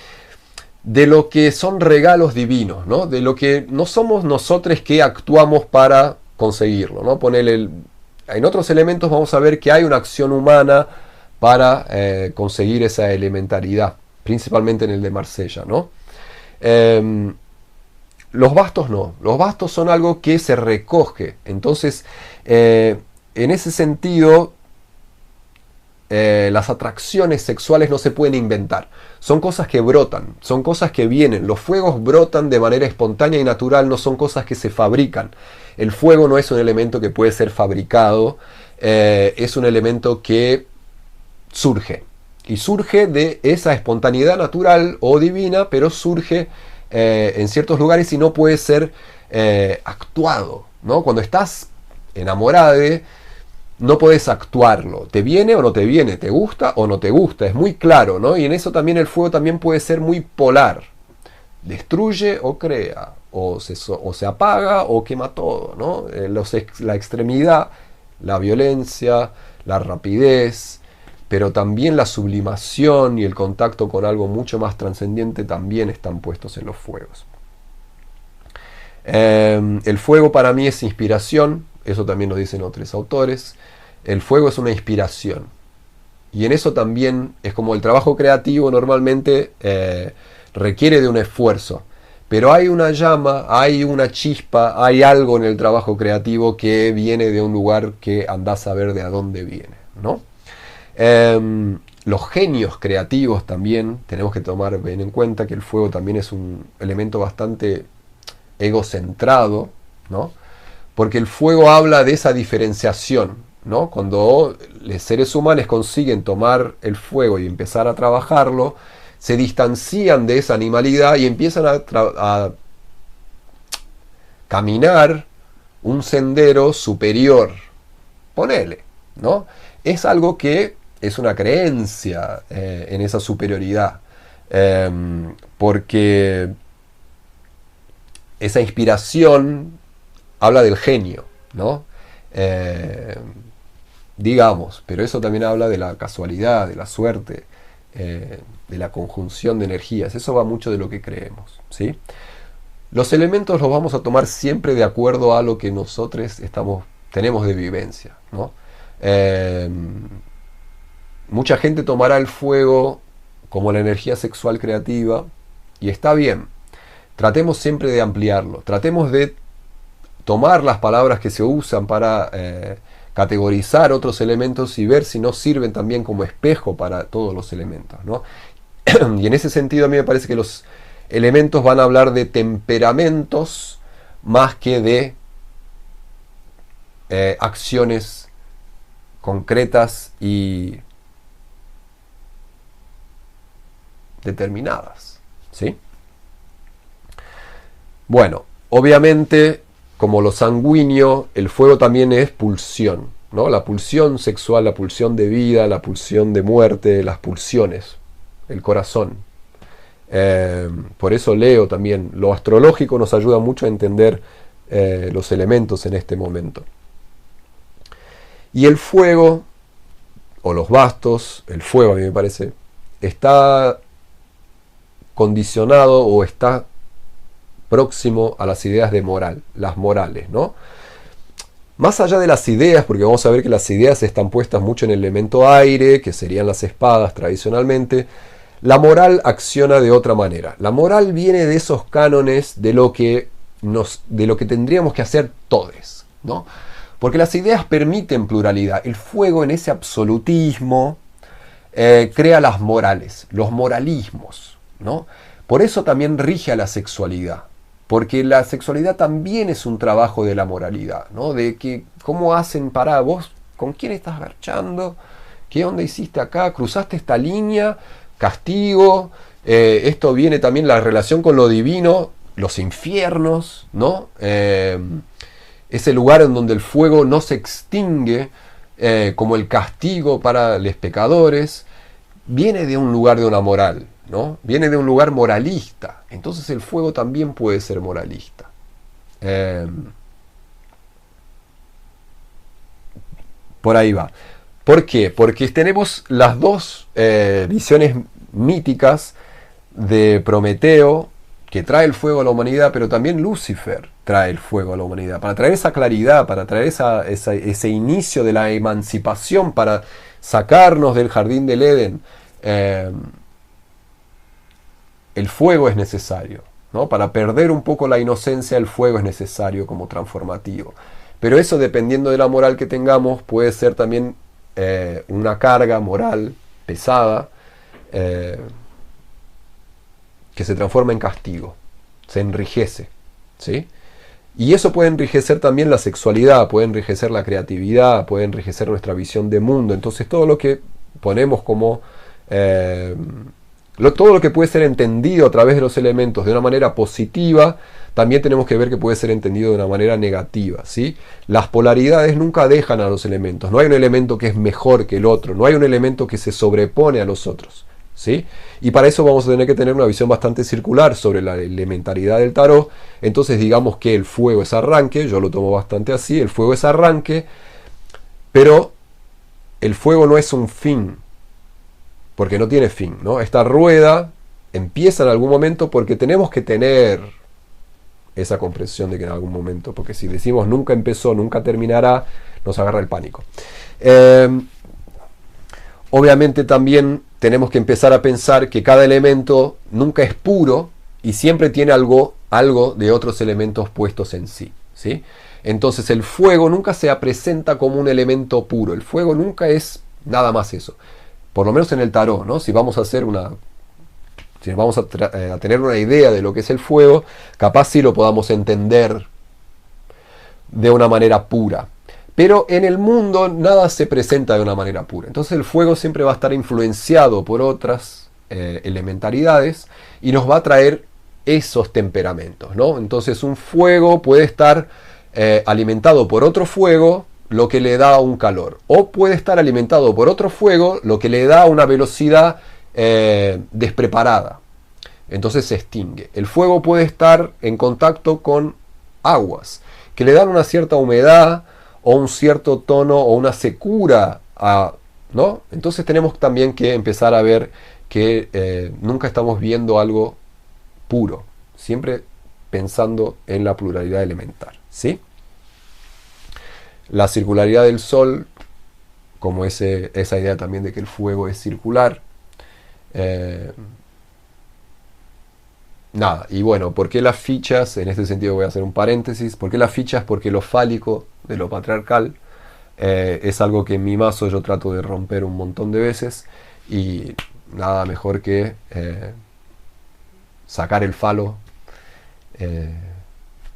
de lo que son regalos divinos, ¿no? De lo que no somos nosotros que actuamos para conseguirlo, ¿no? En otros elementos vamos a ver que hay una acción humana para conseguir esa elementariedad, principalmente en el de Marsella, ¿no? Los bastos no, los bastos son algo que se recoge, entonces en ese sentido las atracciones sexuales no se pueden inventar, son cosas que brotan, son cosas que vienen, los fuegos brotan de manera espontánea y natural, no son cosas que se fabrican. El fuego no es un elemento que puede ser fabricado, es un elemento que surge, y surge de esa espontaneidad natural o divina, pero surge en ciertos lugares y no puede ser actuado, ¿no? Cuando estás enamorado, no podés actuarlo, te viene o no te viene, te gusta o no te gusta, es muy claro, ¿no? Y en eso también el fuego también puede ser muy polar, destruye o crea, o se apaga o quema todo, ¿no? La extremidad, la violencia, la rapidez, pero también la sublimación y el contacto con algo mucho más trascendiente también están puestos en los fuegos. El fuego para mí es inspiración, eso también lo dicen otros autores. El fuego es una inspiración. Y en eso también es como el trabajo creativo normalmente requiere de un esfuerzo. Pero hay una llama, hay una chispa, hay algo en el trabajo creativo que viene de un lugar que andás a ver de a dónde viene, ¿no? Los genios creativos también tenemos que tomar bien en cuenta que el fuego también es un elemento bastante egocentrado, ¿no? Porque el fuego habla de esa diferenciación, ¿no? Cuando los seres humanos consiguen tomar el fuego y empezar a trabajarlo, se distancian de esa animalidad y empiezan a caminar un sendero superior. Ponele, ¿no? Es algo que es una creencia en esa superioridad, porque esa inspiración habla del genio, ¿no? Digamos, pero eso también habla de la casualidad, de la suerte, de la conjunción de energías. Eso va mucho de lo que creemos, ¿sí? Los elementos los vamos a tomar siempre de acuerdo a lo que nosotros tenemos de vivencia, ¿no? Mucha gente tomará el fuego como la energía sexual creativa y está bien. Tratemos siempre de ampliarlo. Tratemos de tomar las palabras que se usan para categorizar otros elementos y ver si no sirven también como espejo para todos los elementos, ¿no? Y en ese sentido a mí me parece que los elementos van a hablar de temperamentos más que de acciones concretas y determinadas, ¿sí? Bueno, obviamente, como lo sanguíneo, el fuego también es pulsión, ¿no? La pulsión sexual, la pulsión de vida, la pulsión de muerte, las pulsiones, el corazón. Por eso leo también, lo astrológico nos ayuda mucho a entender los elementos en este momento. Y el fuego, o los bastos, el fuego a mí me parece, está condicionado o está próximo a las ideas de moral, las morales, ¿no? Más allá de las ideas, porque vamos a ver que las ideas están puestas mucho en el elemento aire, que serían las espadas tradicionalmente, la moral acciona de otra manera. La moral viene de esos cánones de lo que tendríamos que hacer todos, ¿no? Porque las ideas permiten pluralidad. El fuego en ese absolutismo crea las morales, los moralismos, ¿no? Por eso también rige a la sexualidad. Porque la sexualidad también es un trabajo de la moralidad, ¿no? De que, ¿cómo hacen para vos? ¿Con quién estás garchando? ¿Qué onda hiciste acá? ¿Cruzaste esta línea? Castigo. Esto viene también la relación con lo divino, los infiernos, ¿no? Ese lugar en donde el fuego no se extingue como el castigo para los pecadores, viene de un lugar de una moral, ¿no? Viene de un lugar moralista. Entonces el fuego también puede ser moralista. Por ahí va. ¿Por qué? Porque tenemos las dos visiones míticas de Prometeo, que trae el fuego a la humanidad, pero también Lucifer trae el fuego a la humanidad, para traer esa claridad, para traer ese inicio de la emancipación, para sacarnos del jardín del Edén. El fuego es necesario, ¿no? Para perder un poco la inocencia, el fuego es necesario como transformativo. Pero eso, dependiendo de la moral que tengamos, puede ser también una carga moral pesada que se transforma en castigo, se enrijece, ¿sí? Y eso puede enrijecer también la sexualidad, puede enrijecer la creatividad, puede enrijecer nuestra visión de mundo. Entonces todo lo que ponemos como... todo lo que puede ser entendido a través de los elementos de una manera positiva, también tenemos que ver que puede ser entendido de una manera negativa, ¿sí? Las polaridades nunca dejan a los elementos. No hay un elemento que es mejor que el otro, no hay un elemento que se sobrepone a los otros, ¿sí? Y para eso vamos a tener que tener una visión bastante circular sobre la elementaridad del tarot. Entonces digamos que el fuego es arranque, yo lo tomo bastante así, el fuego es arranque, pero el fuego no es un fin, porque no tiene fin, ¿no? Esta rueda empieza en algún momento porque tenemos que tener esa comprensión de que en algún momento, porque si decimos nunca empezó, nunca terminará, nos agarra el pánico. Obviamente también tenemos que empezar a pensar que cada elemento nunca es puro y siempre tiene algo de otros elementos puestos en sí, ¿sí? Entonces el fuego nunca se presenta como un elemento puro, el fuego nunca es nada más eso. Por lo menos en el tarot, ¿no? Si vamos a hacer si vamos a tener una idea de lo que es el fuego, capaz sí lo podamos entender de una manera pura. Pero en el mundo nada se presenta de una manera pura. Entonces el fuego siempre va a estar influenciado por otras elementaridades y nos va a traer esos temperamentos, ¿no? Entonces un fuego puede estar alimentado por otro fuego, lo que le da un calor, o puede estar alimentado por otro fuego, lo que le da una velocidad despreparada, entonces se extingue. El fuego puede estar en contacto con aguas que le dan una cierta humedad o un cierto tono o una secura, ¿no? Entonces tenemos también que empezar a ver que nunca estamos viendo algo puro, siempre pensando en la pluralidad elemental, ¿sí? La circularidad del Sol, como esa idea también de que el fuego es circular. Nada, y bueno, ¿por qué las fichas? En este sentido voy a hacer un paréntesis. ¿Por qué las fichas? Porque lo fálico de lo patriarcal es algo que en mi mazo yo trato de romper un montón de veces. Y nada mejor que sacar el falo.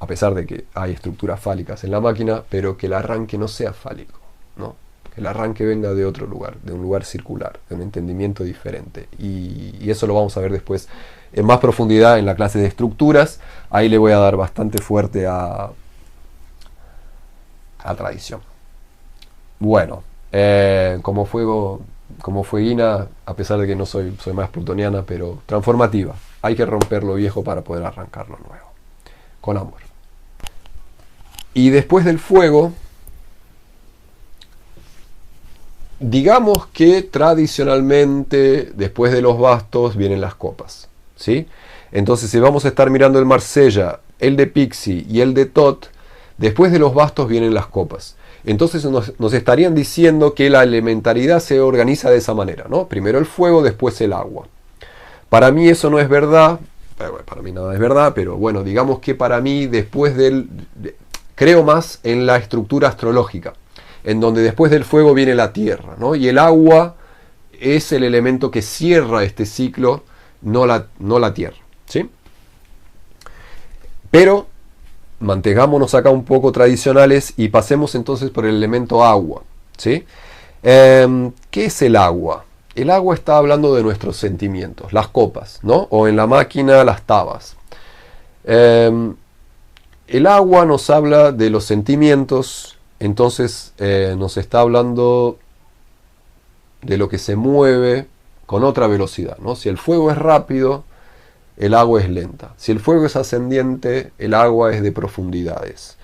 A pesar de que hay estructuras fálicas en la máquina, pero que el arranque no sea fálico, ¿no? Que el arranque venga de otro lugar, de un lugar circular, de un entendimiento diferente. Y eso lo vamos a ver después en más profundidad en la clase de estructuras. Ahí le voy a dar bastante fuerte a tradición. Bueno, como fueguina, a pesar de que no soy más plutoniana, pero transformativa. Hay que romper lo viejo para poder arrancar lo nuevo. Con amor. Y después del fuego, digamos que tradicionalmente, después de los bastos, vienen las copas, ¿sí? Entonces, si vamos a estar mirando el Marsella, el de Pixie y el de Tot, después de los bastos vienen las copas. Entonces nos estarían diciendo que la elementaridad se organiza de esa manera, ¿no? Primero el fuego, después el agua. Para mí eso no es verdad, para mí nada es verdad, pero bueno, digamos que para mí creo más en la estructura astrológica, en donde después del fuego viene la tierra, ¿no? Y el agua es el elemento que cierra este ciclo, no la tierra, ¿sí? Pero mantengámonos acá un poco tradicionales y pasemos entonces por el elemento agua, ¿sí? ¿Qué es el agua? El agua está hablando de nuestros sentimientos, las copas, ¿no? O en la máquina, las tabas. El agua nos habla de los sentimientos, entonces nos está hablando de lo que se mueve con otra velocidad, ¿no? Si el fuego es rápido, el agua es lenta. Si el fuego es ascendiente, el agua es de profundidades.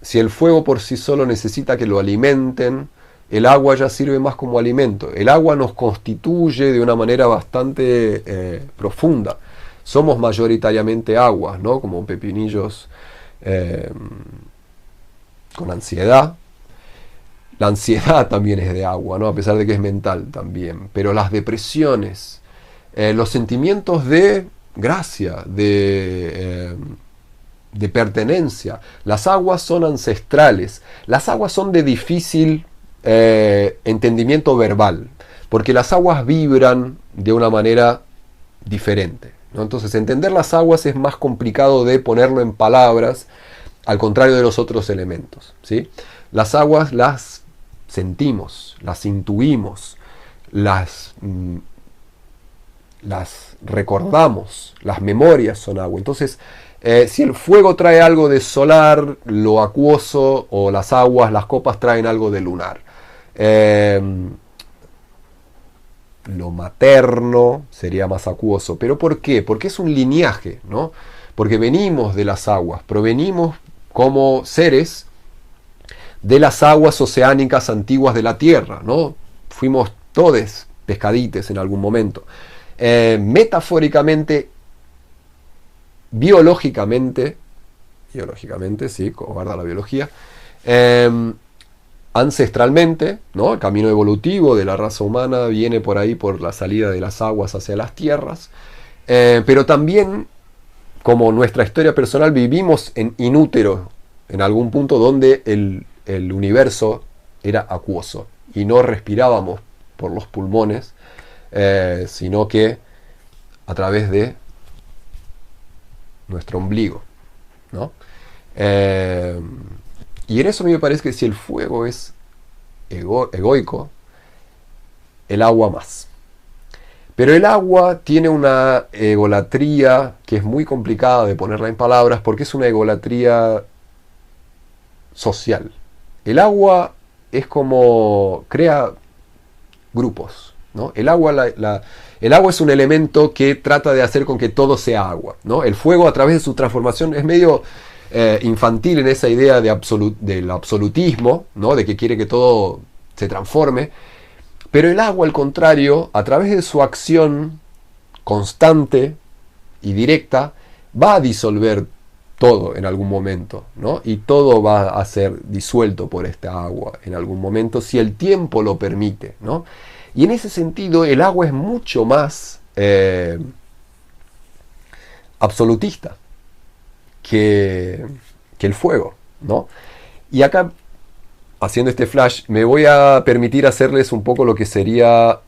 Si el fuego por sí solo necesita que lo alimenten, el agua ya sirve más como alimento. El agua nos constituye de una manera bastante profunda. Somos mayoritariamente aguas, ¿no? Como pepinillos con ansiedad. La ansiedad también es de agua, ¿no? A pesar de que es mental también. Pero las depresiones, los sentimientos de gracia, de pertenencia. Las aguas son ancestrales. Las aguas son de difícil entendimiento verbal, porque las aguas vibran de una manera diferente, ¿no? Entonces, entender las aguas es más complicado de ponerlo en palabras, al contrario de los otros elementos, ¿sí? Las aguas las sentimos, las intuimos, las recordamos, las memorias son agua. Entonces, si el fuego trae algo de solar, lo acuoso, o las aguas, las copas traen algo de lunar. Lo materno sería más acuoso. ¿Pero por qué? Porque es un lineaje, ¿no? Porque venimos de las aguas, provenimos como seres de las aguas oceánicas antiguas de la Tierra, ¿no? Fuimos todes pescadites en algún momento. Metafóricamente, biológicamente, sí, guarda la biología, ancestralmente, ¿no? El camino evolutivo de la raza humana viene por ahí, por la salida de las aguas hacia las tierras, pero también, como nuestra historia personal, vivimos en inútero, en algún punto donde el universo era acuoso y no respirábamos por los pulmones, sino que a través de nuestro ombligo, ¿no? Y en eso a mí me parece que si el fuego es egoico, el agua más. Pero el agua tiene una egolatría que es muy complicada de ponerla en palabras, porque es una egolatría social. El agua es como crea grupos, ¿no? El agua es un elemento que trata de hacer con que todo sea agua, ¿no? El fuego, a través de su transformación, es medio infantil en esa idea del absolutismo, ¿no? De que quiere que todo se transforme. Pero el agua, al contrario, a través de su acción constante y directa, va a disolver todo en algún momento, ¿no? Y todo va a ser disuelto por esta agua en algún momento, si el tiempo lo permite, ¿no? Y en ese sentido, el agua es mucho más absolutista que el fuego, ¿no? Y acá, haciendo este flash, me voy a permitir hacerles un poco lo que sería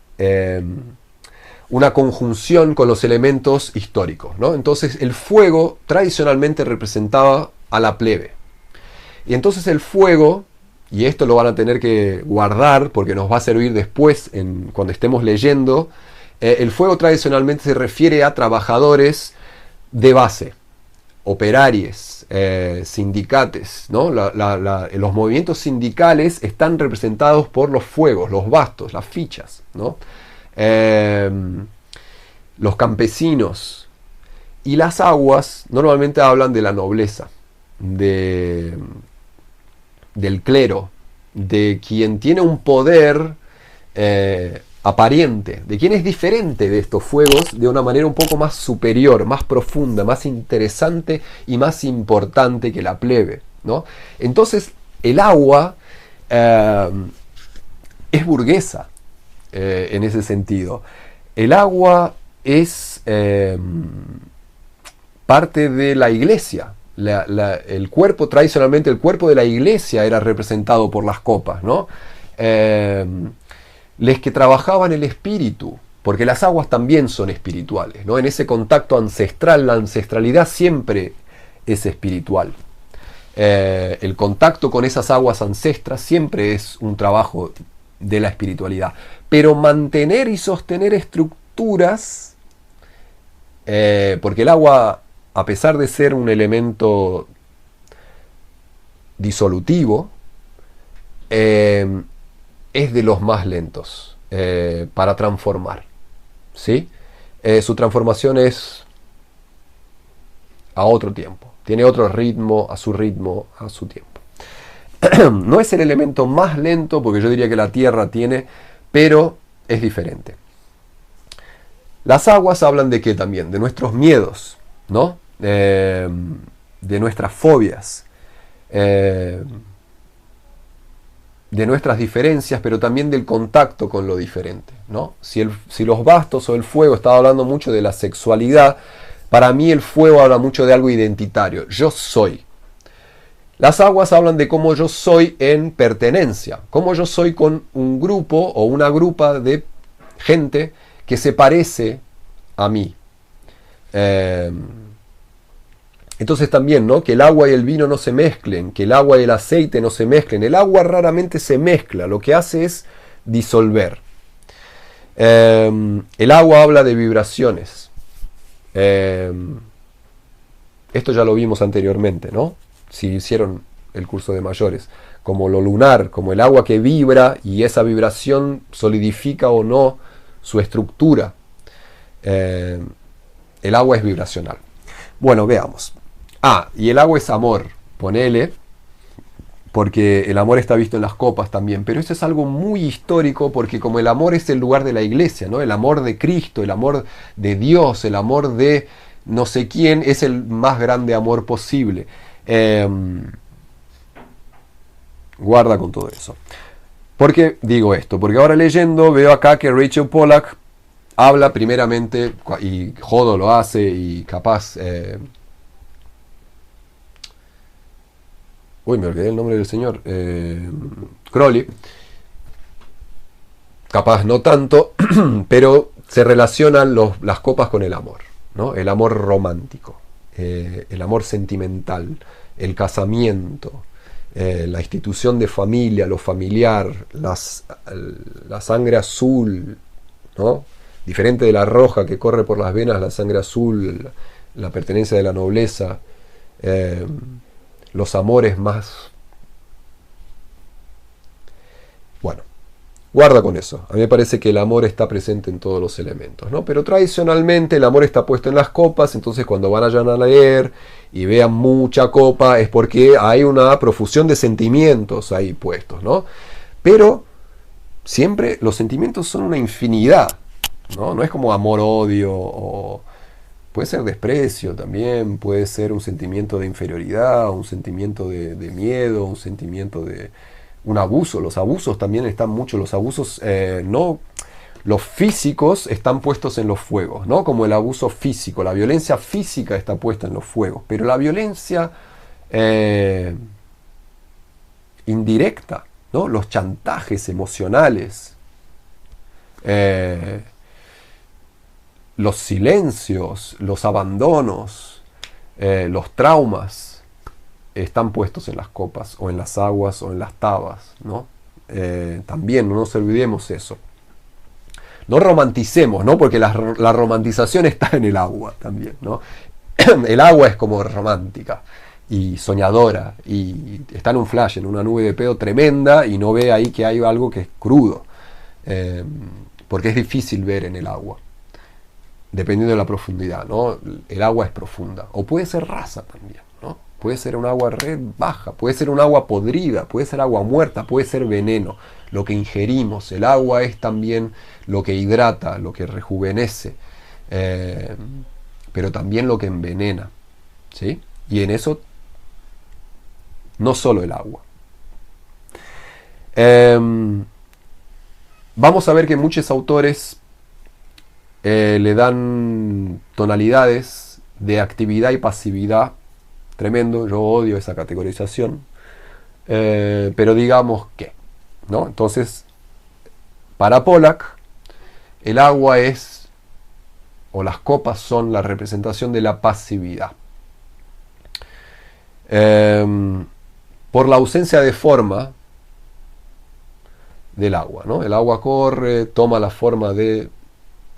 una conjunción con los elementos históricos, ¿no? Entonces, el fuego tradicionalmente representaba a la plebe. Y entonces el fuego, y esto lo van a tener que guardar porque nos va a servir después cuando estemos leyendo, el fuego tradicionalmente se refiere a trabajadores de base, operarios, sindicates, ¿no? Los movimientos sindicales están representados por los fuegos, los bastos, las fichas, ¿no? Los campesinos. Y las aguas normalmente hablan de la nobleza, del clero, de quien tiene un poder aparente, de quién es diferente de estos fuegos de una manera un poco más superior, más profunda, más interesante y más importante que la plebe, ¿no? Entonces, el agua es burguesa en ese sentido. El agua es parte de la iglesia. El cuerpo, tradicionalmente, el cuerpo de la iglesia era representado por las copas, ¿no? Les que trabajaban el espíritu, porque las aguas también son espirituales, ¿no? En ese contacto ancestral, la ancestralidad siempre es espiritual. El contacto con esas aguas ancestras siempre es un trabajo de la espiritualidad. Pero mantener y sostener estructuras, porque el agua, a pesar de ser un elemento disolutivo, es de los más lentos para transformar, ¿sí? Su transformación es a otro tiempo, tiene otro ritmo, a su tiempo. No es el elemento más lento, porque yo diría que la tierra tiene, pero es diferente. Las aguas hablan de qué también, de nuestros miedos, ¿no? De nuestras fobias, de nuestras diferencias, pero también del contacto con lo diferente, ¿no? Si los bastos o el fuego, estaba hablando mucho de la sexualidad, para mí el fuego habla mucho de algo identitario. Yo soy. Las aguas hablan de cómo yo soy en pertenencia, cómo yo soy con un grupo o una grupa de gente que se parece a mí. Entonces también, ¿no? Que el agua y el vino no se mezclen, que el agua y el aceite no se mezclen. El agua raramente se mezcla, lo que hace es disolver. El agua habla de vibraciones. Esto ya lo vimos anteriormente, ¿no? Si hicieron el curso de mayores. Como lo lunar, como el agua que vibra y esa vibración solidifica o no su estructura. El agua es vibracional. Bueno, veamos. Y el agua es amor, ponele, porque el amor está visto en las copas también, pero eso es algo muy histórico, porque como el amor es el lugar de la iglesia, ¿no? El amor de Cristo, el amor de Dios, el amor de no sé quién, es el más grande amor posible. Guarda con todo eso. ¿Por qué digo esto? Porque ahora leyendo veo acá que Rachel Pollack habla primeramente, y Jodo lo hace, y capaz... me olvidé el nombre del señor. Crowley. Capaz no tanto, pero se relacionan las copas con el amor, ¿no? El amor romántico, el amor sentimental, el casamiento, la institución de familia, lo familiar, la sangre azul, ¿no? Diferente de la roja que corre por las venas, la sangre azul, la pertenencia de la nobleza, los amores más... Bueno, guarda con eso. A mí me parece que el amor está presente en todos los elementos, ¿no? Pero tradicionalmente el amor está puesto en las copas, entonces cuando vayan a leer y vean mucha copa es porque hay una profusión de sentimientos ahí puestos, ¿no? Pero siempre los sentimientos son una infinidad, ¿no? No es como amor-odio, o puede ser desprecio también, puede ser un sentimiento de inferioridad, un sentimiento de miedo, un sentimiento de un abuso. Los abusos también están mucho, los abusos no... Los físicos están puestos en los fuegos, ¿no? Como el abuso físico, la violencia física está puesta en los fuegos, pero la violencia indirecta, ¿no? Los chantajes emocionales, los silencios, los abandonos, los traumas, están puestos en las copas, o en las aguas, o en las tabas, ¿no? También no nos olvidemos eso. No romanticemos, ¿no? Porque la romantización está en el agua también, ¿no? El agua es como romántica y soñadora, y está en un flash, en una nube de pedo tremenda, y no ve ahí que hay algo que es crudo, porque es difícil ver en el agua, dependiendo de la profundidad, ¿no? El agua es profunda, o puede ser rasa también, ¿no? puede ser un agua re baja, puede ser un agua podrida, puede ser agua muerta, puede ser veneno, lo que ingerimos. El agua es también lo que hidrata, lo que rejuvenece, pero también lo que envenena, ¿sí? Y en eso no solo el agua. Vamos a ver que muchos autores le dan tonalidades de actividad y pasividad. Tremendo, yo odio esa categorización. Pero digamos que, ¿no? Entonces, para Pollack, el agua es, o las copas son la representación de la pasividad. Por la ausencia de forma del agua, ¿no? El agua corre, toma la forma de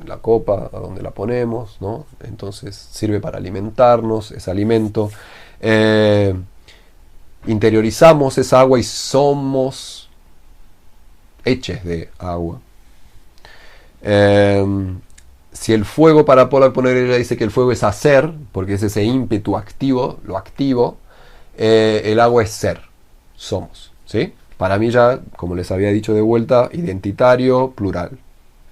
la copa a donde la ponemos, ¿no? Entonces sirve para alimentarnos, es alimento. Interiorizamos esa agua y somos hechos de agua. Si el fuego, para Pollack poner, ella dice que el fuego es hacer, porque es ese ímpetu activo, lo activo, el agua es ser, somos, ¿sí? Para mí ya, como les había dicho de vuelta, identitario, plural,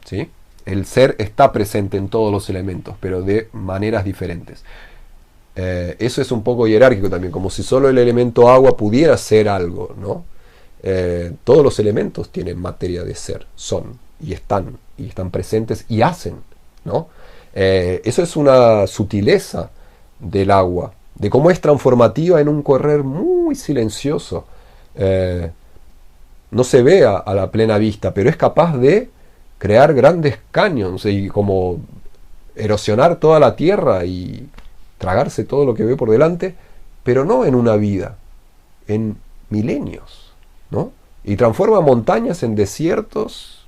¿sí? El ser está presente en todos los elementos, pero de maneras diferentes. Eso es un poco jerárquico también, como si solo el elemento agua pudiera ser algo, ¿no? Todos los elementos tienen materia de ser, son, y están presentes y hacen, ¿no? Eso es una sutileza del agua, de cómo es transformativa en un correr muy silencioso. No se ve a la plena vista, pero es capaz de crear grandes cañones y como erosionar toda la tierra y tragarse todo lo que ve por delante, pero no en una vida, en milenios, ¿no? Y transforma montañas en desiertos,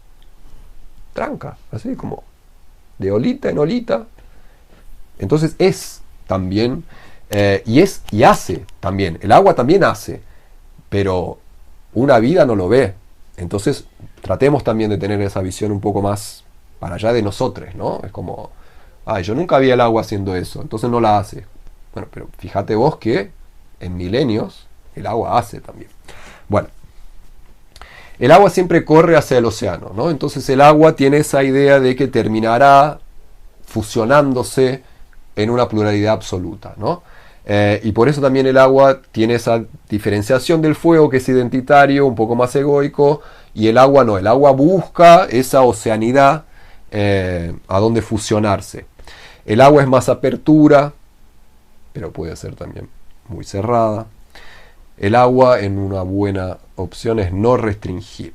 tranca, así como de olita en olita. Entonces es también, y hace también, el agua también hace, pero una vida no lo ve. Entonces tratemos también de tener esa visión un poco más para allá de nosotros, ¿no? Es como, ay, yo nunca vi el agua haciendo eso, entonces no la hace. Bueno, pero fíjate vos que en milenios el agua hace también. Bueno, el agua siempre corre hacia el océano, ¿no? Entonces el agua tiene esa idea de que terminará fusionándose en una pluralidad absoluta, ¿no? Y por eso también el agua tiene esa diferenciación del fuego, que es identitario, un poco más egoico, y el agua no. El agua busca esa oceanidad a donde fusionarse. El agua es más apertura, pero puede ser también muy cerrada. El agua, en una buena opción, es no restringir.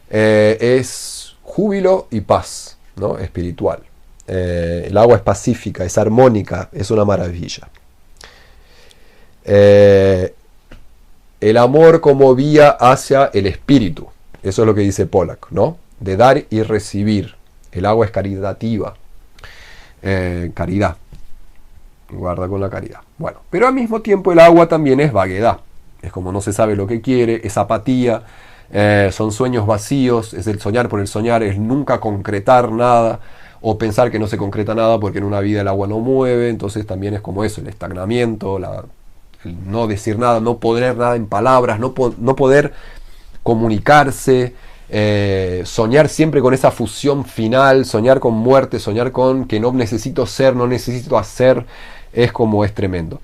Es júbilo y paz, ¿no? Espiritual. El agua es pacífica, es armónica, es una maravilla. El amor como vía hacia el espíritu. Eso es lo que dice Pollack, ¿no? De dar y recibir. El agua es caritativa. Caridad. Guarda con la caridad. Bueno, pero al mismo tiempo el agua también es vaguedad. Es como no se sabe lo que quiere, es apatía, son sueños vacíos, es el soñar por el soñar, es nunca concretar nada, o pensar que no se concreta nada porque en una vida el agua no mueve. Entonces también es como eso, el estagnamiento, el no decir nada, no poner nada en palabras, no poder comunicarse, soñar siempre con esa fusión final, soñar con muerte, soñar con que no necesito ser, no necesito hacer, es tremendo.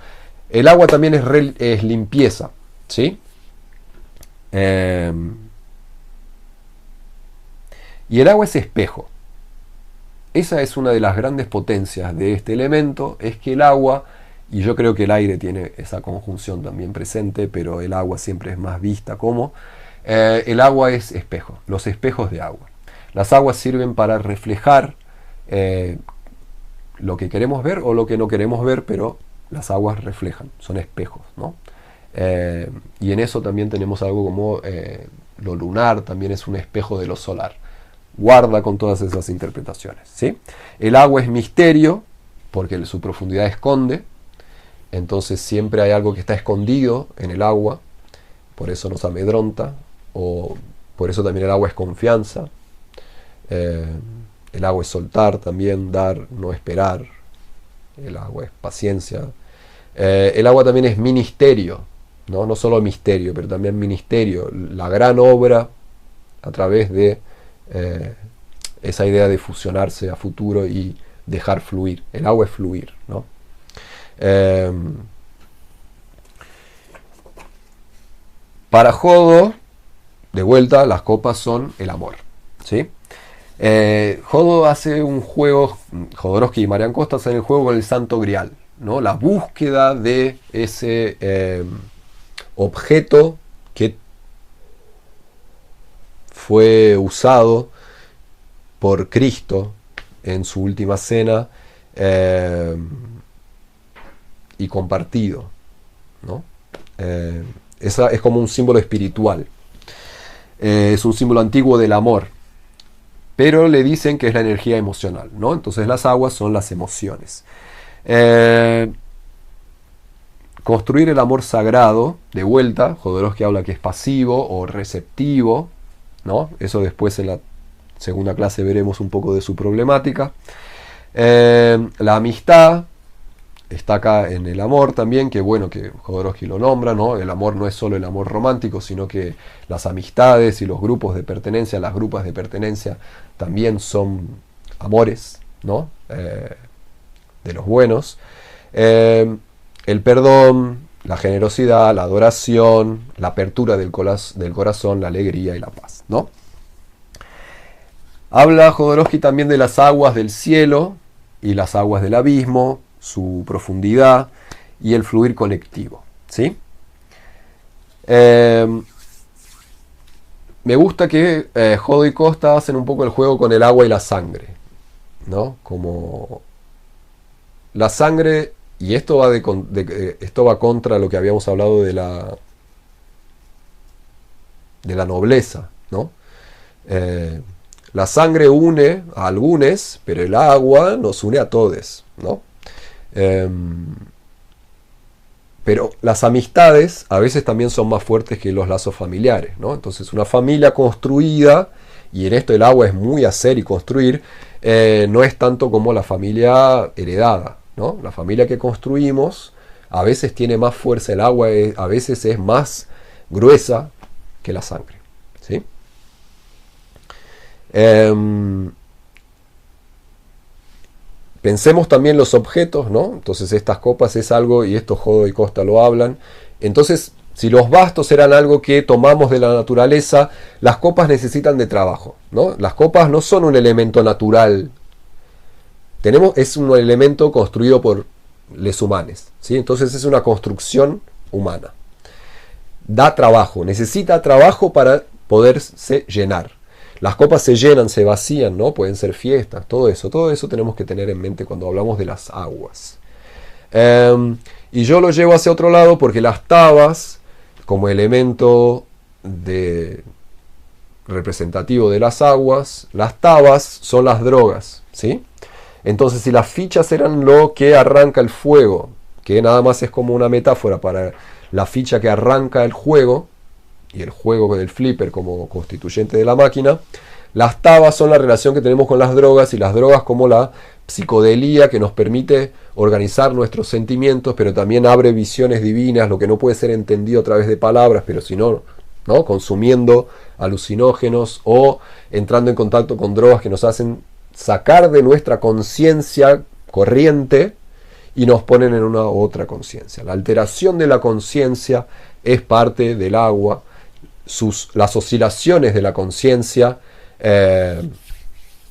El agua también es limpieza, ¿sí? Y el agua es espejo. Esa es una de las grandes potencias de este elemento, es que el agua, y yo creo que el aire tiene esa conjunción también presente, pero el agua siempre es más vista como, el agua es espejo, los espejos de agua. Las aguas sirven para reflejar lo que queremos ver o lo que no queremos ver, pero las aguas reflejan, son espejos, ¿no? Y en eso también tenemos algo como lo lunar, también es un espejo de lo solar. Guarda con todas esas interpretaciones, ¿sí? El agua es misterio, porque su profundidad esconde, entonces siempre hay algo que está escondido en el agua, por eso nos amedronta, o por eso también el agua es confianza. El agua es soltar también, dar, no esperar. El agua es paciencia. El agua también es ministerio, ¿no? No solo misterio, pero también ministerio, la gran obra a través de esa idea de fusionarse a futuro y dejar fluir. El agua es fluir, ¿no? Para Jodo, de vuelta, las copas son el amor, ¿sí? Jodo hace un juego, Jodorowsky y Marian Costa hacen el juego con el Santo Grial, ¿no? La búsqueda de ese objeto que fue usado por Cristo en su última cena y compartido, ¿no? Esa es como un símbolo espiritual. Es un símbolo antiguo del amor, pero le dicen que es la energía emocional, ¿no? Entonces las aguas son las emociones. Construir el amor sagrado, de vuelta, Jodorowsky habla que es pasivo o receptivo, ¿no? Eso después en la segunda clase veremos un poco de su problemática. La amistad está acá en el amor también, que bueno, que Jodorowsky lo nombra, ¿no? El amor no es solo el amor romántico, sino que las amistades y los grupos de pertenencia, las grupas de pertenencia también son amores, ¿no? De los buenos. El perdón, la generosidad, la adoración, la apertura del corazón, la alegría y la paz, ¿no? Habla Jodorowsky también de las aguas del cielo y las aguas del abismo, su profundidad y el fluir colectivo, ¿sí? Me gusta que Jodo y Costa hacen un poco el juego con el agua y la sangre, ¿no? Como la sangre, y esto va contra lo que habíamos hablado de la nobleza, ¿no? La sangre une a algunos, pero el agua nos une a todos, ¿no? Pero las amistades a veces también son más fuertes que los lazos familiares, ¿no? Entonces una familia construida, y en esto el agua es muy hacer y construir, no es tanto como la familia heredada, ¿no? La familia que construimos a veces tiene más fuerza, el agua a veces es más gruesa que la sangre, ¿sí? Pensemos también los objetos, ¿no? Entonces estas copas es algo, y esto Jodo y Costa lo hablan. Entonces, si los bastos eran algo que tomamos de la naturaleza, las copas necesitan de trabajo, ¿no? Las copas no son un elemento natural. Es un elemento construido por les humanos, ¿sí? Entonces es una construcción humana. Da trabajo, necesita trabajo para poderse llenar. Las copas se llenan, se vacían, ¿no? Pueden ser fiestas, todo eso tenemos que tener en mente cuando hablamos de las aguas. Y yo lo llevo hacia otro lado porque las tabas, como elemento representativo de las aguas, las tabas son las drogas, ¿sí? Entonces, si las fichas eran lo que arranca el fuego, que nada más es como una metáfora para la ficha que arranca el juego, y el juego del flipper como constituyente de la máquina, las tabas son la relación que tenemos con las drogas, y las drogas como la psicodelía que nos permite organizar nuestros sentimientos, pero también abre visiones divinas, lo que no puede ser entendido a través de palabras, pero si no, ¿no? Consumiendo alucinógenos o entrando en contacto con drogas que nos hacen sacar de nuestra conciencia corriente y nos ponen en una otra conciencia. La alteración de la conciencia es parte del agua. Las oscilaciones de la conciencia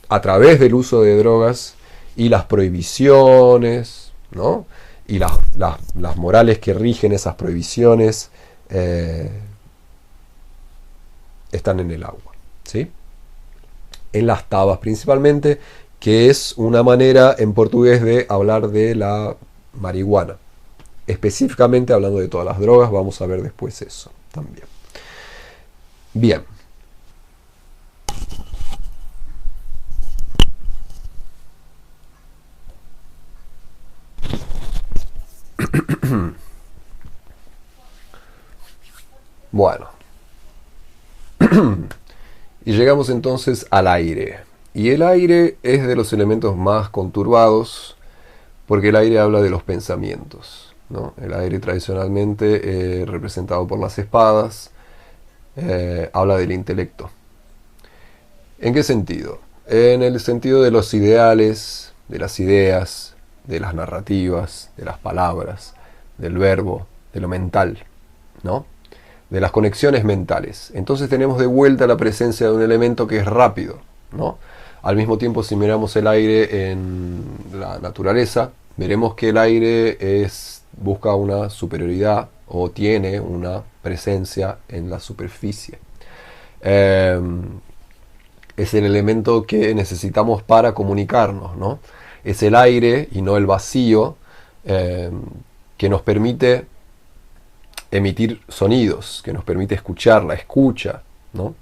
a través del uso de drogas y las prohibiciones, ¿no? Y las morales que rigen esas prohibiciones están en el agua, ¿sí? En las tabas principalmente, que es una manera en portugués de hablar de la marihuana. Específicamente hablando de todas las drogas, vamos a ver después eso también. Bien. Bueno. Y llegamos entonces al aire. Y el aire es de los elementos más conturbados porque el aire habla de los pensamientos. ¿no? El aire tradicionalmente representado por las espadas habla del intelecto. ¿En qué sentido? En el sentido de los ideales, de las ideas, de las narrativas, de las palabras, del verbo, de lo mental, ¿no? De las conexiones mentales. Entonces tenemos de vuelta la presencia de un elemento que es rápido, ¿no? Al mismo tiempo, si miramos el aire en la naturaleza, veremos que el aire busca una superioridad o tiene una presencia en la superficie. Es el elemento que necesitamos para comunicarnos, ¿no? Es el aire y no el vacío que nos permite emitir sonidos, que nos permite escuchar, la escucha, ¿no?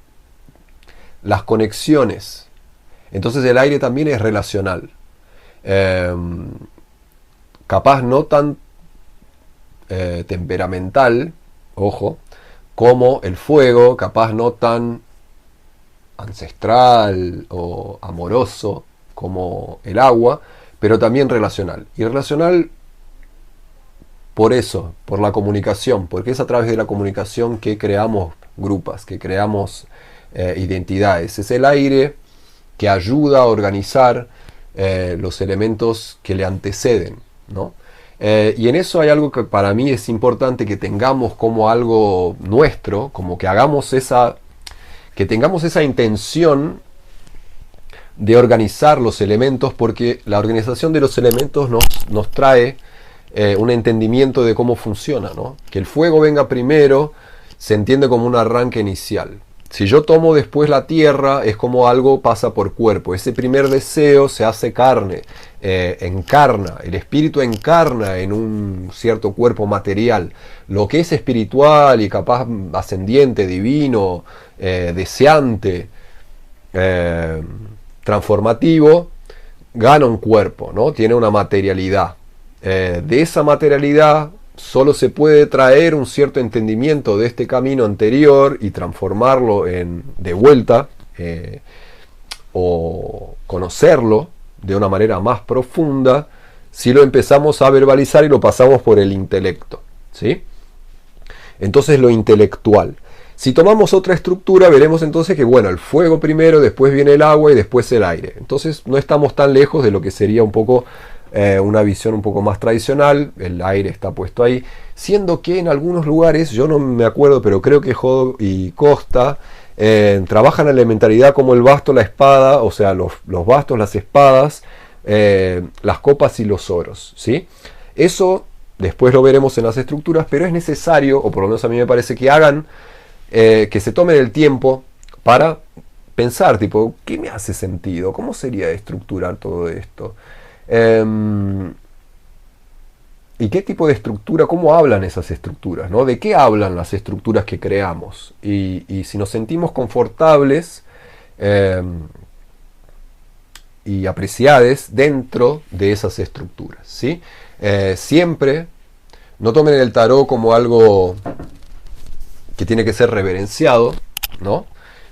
Las conexiones. Entonces el aire también es relacional. Capaz no tan temperamental, ojo, como el fuego, capaz no tan ancestral o amoroso como el agua, pero también relacional. Y relacional por eso, por la comunicación, porque es a través de la comunicación que creamos grupos, que creamos identidades. Es el aire que ayuda a organizar los elementos que le anteceden, ¿no? Y en eso hay algo que para mí es importante que tengamos como algo nuestro, como que que tengamos esa intención de organizar los elementos, porque la organización de los elementos nos trae un entendimiento de cómo funciona, ¿no? Que el fuego venga primero se entiende como un arranque inicial. Si yo tomo después la tierra, es como algo pasa por cuerpo. Ese primer deseo se hace carne, encarna. El espíritu encarna en un cierto cuerpo material. Lo que es espiritual y capaz ascendiente, divino, deseante, transformativo, gana un cuerpo, ¿no? Tiene una materialidad. De esa materialidad solo se puede traer un cierto entendimiento de este camino anterior y transformarlo de vuelta o conocerlo de una manera más profunda si lo empezamos a verbalizar y lo pasamos por el intelecto, ¿sí? Entonces lo intelectual. Si tomamos otra estructura, veremos entonces que, bueno, el fuego primero, después viene el agua y después el aire. Entonces no estamos tan lejos de lo que sería un poco una visión un poco más tradicional. El aire está puesto ahí, siendo que en algunos lugares, yo no me acuerdo, pero creo que Jodo y Costa trabajan la elementalidad como el basto, la espada, o sea, los bastos, las espadas, las copas y los oros, ¿sí? Eso después lo veremos en las estructuras, pero es necesario, o por lo menos a mí me parece que hagan, que se tomen el tiempo para pensar, tipo, ¿qué me hace sentido? ¿Cómo sería estructurar todo esto? ¿Y qué tipo de estructura? ¿Cómo hablan esas estructuras? ¿No? ¿De qué hablan las estructuras que creamos? Y si nos sentimos confortables y apreciados dentro de esas estructuras, ¿sí? Siempre no tomen el tarot como algo que tiene que ser reverenciado, ¿no?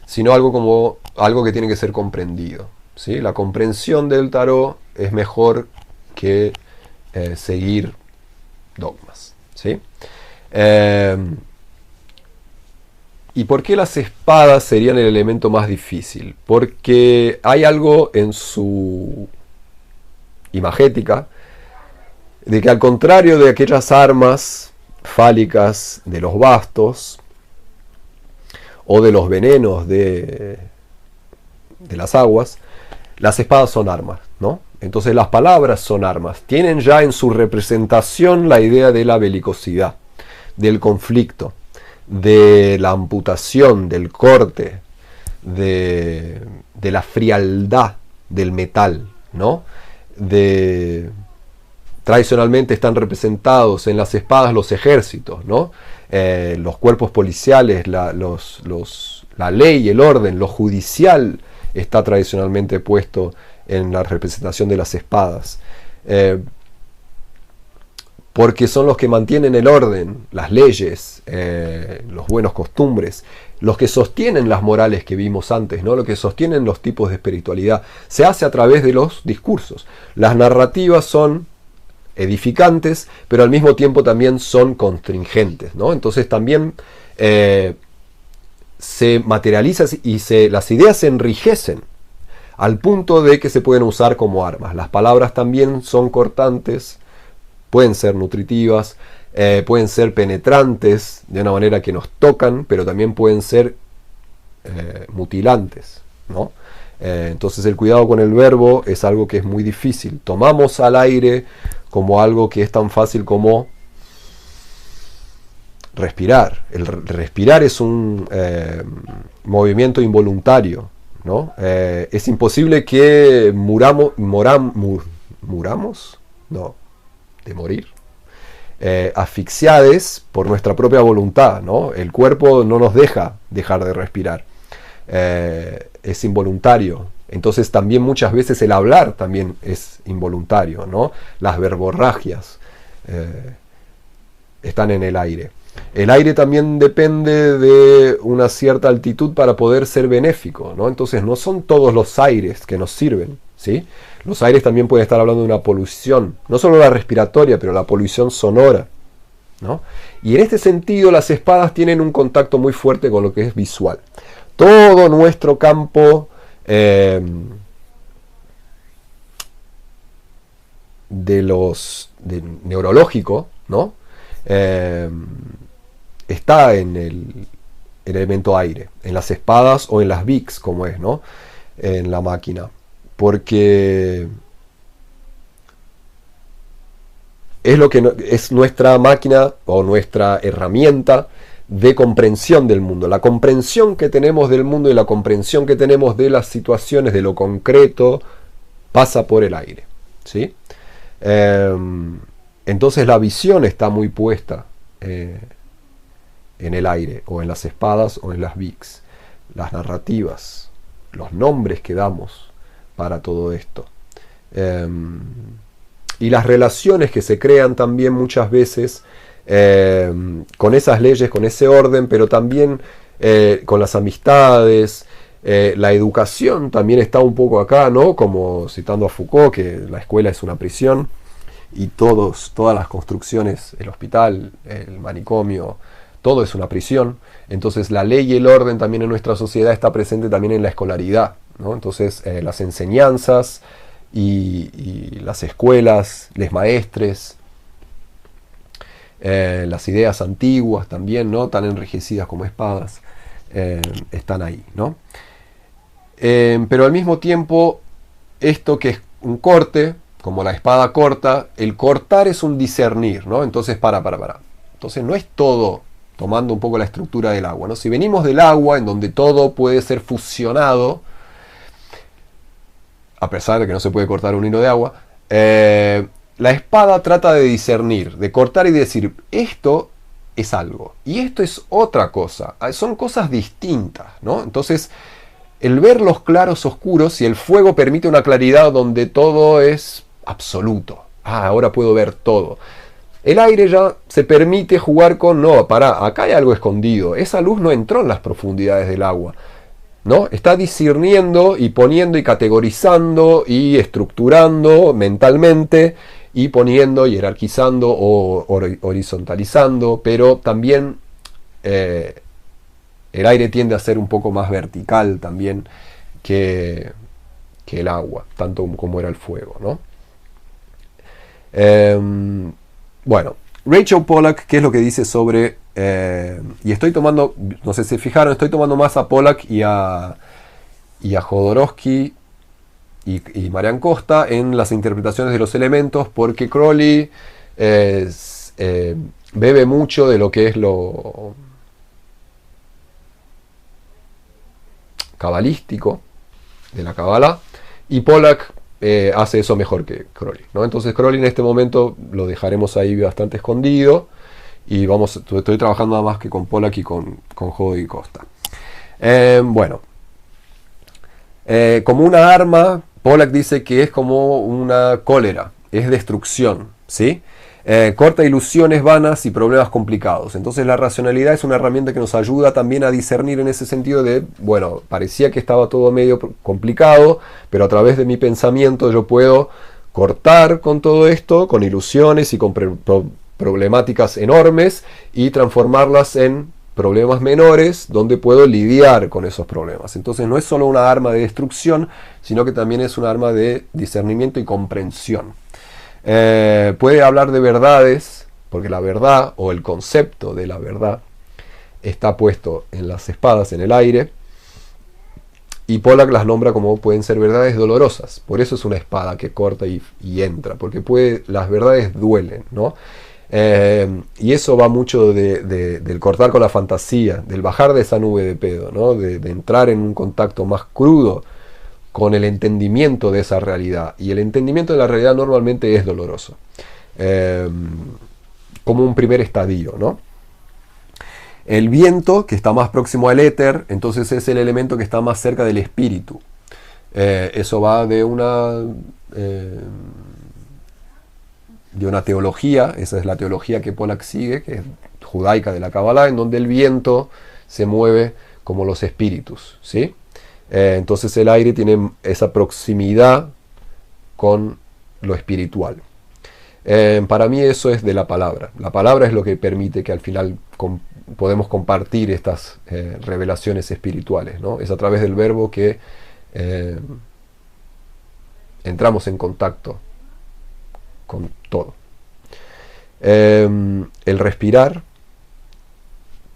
Sino algo que tiene que ser comprendido, ¿sí? La comprensión del tarot es mejor que seguir dogmas, ¿sí? ¿Y por qué las espadas serían el elemento más difícil? Porque hay algo en su imagética de que, al contrario de aquellas armas fálicas de los bastos o de los venenos de las aguas, las espadas son armas, ¿no? Entonces las palabras son armas. Tienen ya en su representación la idea de la belicosidad, del conflicto, de la amputación, del corte, de la frialdad del metal, ¿no? Tradicionalmente están representados en las espadas los ejércitos, ¿no? Los cuerpos policiales, la ley y el orden, lo judicial está tradicionalmente puesto en la representación de las espadas, porque son los que mantienen el orden, las leyes, los buenos costumbres, los que sostienen las morales que vimos antes, ¿no? Lo que sostienen los tipos de espiritualidad. Se hace a través de los discursos. Las narrativas son edificantes, pero al mismo tiempo también son constringentes, ¿no? Entonces también se materializa y las ideas se enrijecen al punto de que se pueden usar como armas. Las palabras también son cortantes, pueden ser nutritivas, pueden ser penetrantes de una manera que nos tocan, pero también pueden ser mutilantes, ¿no? Entonces el cuidado con el verbo es algo que es muy difícil. Tomamos al aire como algo que es tan fácil como respirar. El respirar es un movimiento involuntario, ¿no? Es imposible que muramos, no, de morir, asfixiades por nuestra propia voluntad, ¿no? El cuerpo no nos deja dejar de respirar, es involuntario. Entonces también muchas veces el hablar también es involuntario, ¿no? Las verborragias están en el aire. El aire también depende de una cierta altitud para poder ser benéfico, ¿no? Entonces no son todos los aires que nos sirven, ¿sí? Los aires también pueden estar hablando de una polución, no solo la respiratoria, pero la polución sonora, ¿no? Y en este sentido las espadas tienen un contacto muy fuerte con lo que es visual. Todo nuestro campo neurológico, ¿no? Está en el elemento aire, en las espadas o en las VIX, como es, ¿no? En la máquina. Porque es lo que es nuestra máquina o nuestra herramienta de comprensión del mundo. La comprensión que tenemos del mundo y la comprensión que tenemos de las situaciones, de lo concreto, pasa por el aire, ¿sí? Entonces la visión está muy puesta en el aire, o en las espadas o en las VIX. Las narrativas, los nombres que damos para todo esto. Y las relaciones que se crean también muchas veces con esas leyes, con ese orden, pero también con las amistades. La educación también está un poco acá, ¿no? Como citando a Foucault, que la escuela es una prisión y todas las construcciones, el hospital, el manicomio, todo es una prisión. Entonces la ley y el orden también en nuestra sociedad está presente también en la escolaridad, ¿no? Entonces las enseñanzas y las escuelas, los maestres, las ideas antiguas también, ¿no? Tan enriquecidas como espadas, están ahí, ¿no? Pero al mismo tiempo, esto que es un corte, como la espada corta, el cortar es un discernir, ¿no? Entonces, Entonces no es todo, tomando un poco la estructura del agua, ¿no? Si venimos del agua, en donde todo puede ser fusionado, a pesar de que no se puede cortar un hilo de agua, la espada trata de discernir, de cortar y decir, esto es algo, y esto es otra cosa, son cosas distintas, ¿no? Entonces, el ver los claros oscuros y el fuego permite una claridad donde todo es absoluto. Ahora puedo ver todo. El aire ya se permite jugar con, no, acá hay algo escondido. Esa luz no entró en las profundidades del agua, ¿no? Está discerniendo y poniendo y categorizando y estructurando mentalmente y poniendo, jerarquizando o horizontalizando, pero también el aire tiende a ser un poco más vertical también que el agua, tanto como era el fuego, ¿no? Bueno, Rachel Pollack, ¿qué es lo que dice sobre... y estoy tomando, no sé si se fijaron, estoy tomando más a Pollack y a Jodorowsky y Marian Costa en las interpretaciones de los elementos, porque Crowley bebe mucho de lo que es lo cabalístico, de la Kabbalah, y Pollack hace eso mejor que Crowley, ¿no? Entonces Crowley en este momento lo dejaremos ahí bastante escondido, y estoy trabajando nada más que con Pollack y con Jodorowsky y Costa. Bueno, como una arma, Pollack dice que es como una cólera, es destrucción, ¿sí? Corta ilusiones vanas y problemas complicados. Entonces la racionalidad es una herramienta que nos ayuda también a discernir en ese sentido de, parecía que estaba todo medio complicado, pero a través de mi pensamiento yo puedo cortar con todo esto, con ilusiones y con problemáticas enormes, y transformarlas en problemas menores donde puedo lidiar con esos problemas. Entonces no es solo una arma de destrucción, sino que también es un arma de discernimiento y comprensión. Puede hablar de verdades, porque la verdad o el concepto de la verdad está puesto en las espadas en el aire, y Pollack las nombra como pueden ser verdades dolorosas. Por eso es una espada que corta y entra, porque las verdades duelen, ¿no? Y eso va mucho del cortar con la fantasía, del bajar de esa nube de pedo, ¿no? De entrar en un contacto más crudo con el entendimiento de esa realidad. Y el entendimiento de la realidad normalmente es doloroso, como un primer estadio, ¿no? El viento, que está más próximo al éter, entonces es el elemento que está más cerca del espíritu. Eso va de una teología, esa es la teología que Pollack sigue, que es judaica de la Kabbalah, en donde el viento se mueve como los espíritus, ¿sí? Entonces el aire tiene esa proximidad con lo espiritual. Para mí eso es de la palabra. La palabra es lo que permite que al final podemos compartir estas revelaciones espirituales, ¿no? Es a través del verbo que entramos en contacto con todo. El respirar,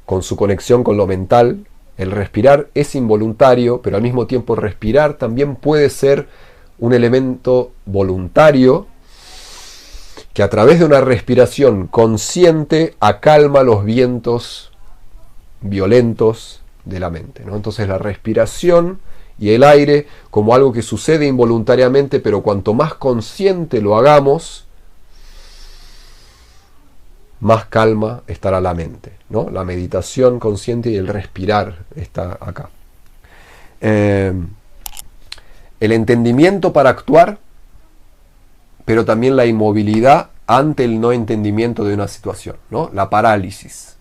con su conexión con lo mental, el respirar es involuntario, pero al mismo tiempo respirar también puede ser un elemento voluntario que a través de una respiración consciente acalma los vientos violentos de la mente, ¿no? Entonces la respiración y el aire como algo que sucede involuntariamente, pero cuanto más consciente lo hagamos, más calma estará la mente, ¿no? La meditación consciente y el respirar está acá. El entendimiento para actuar, pero también la inmovilidad ante el no entendimiento de una situación, ¿no? La parálisis.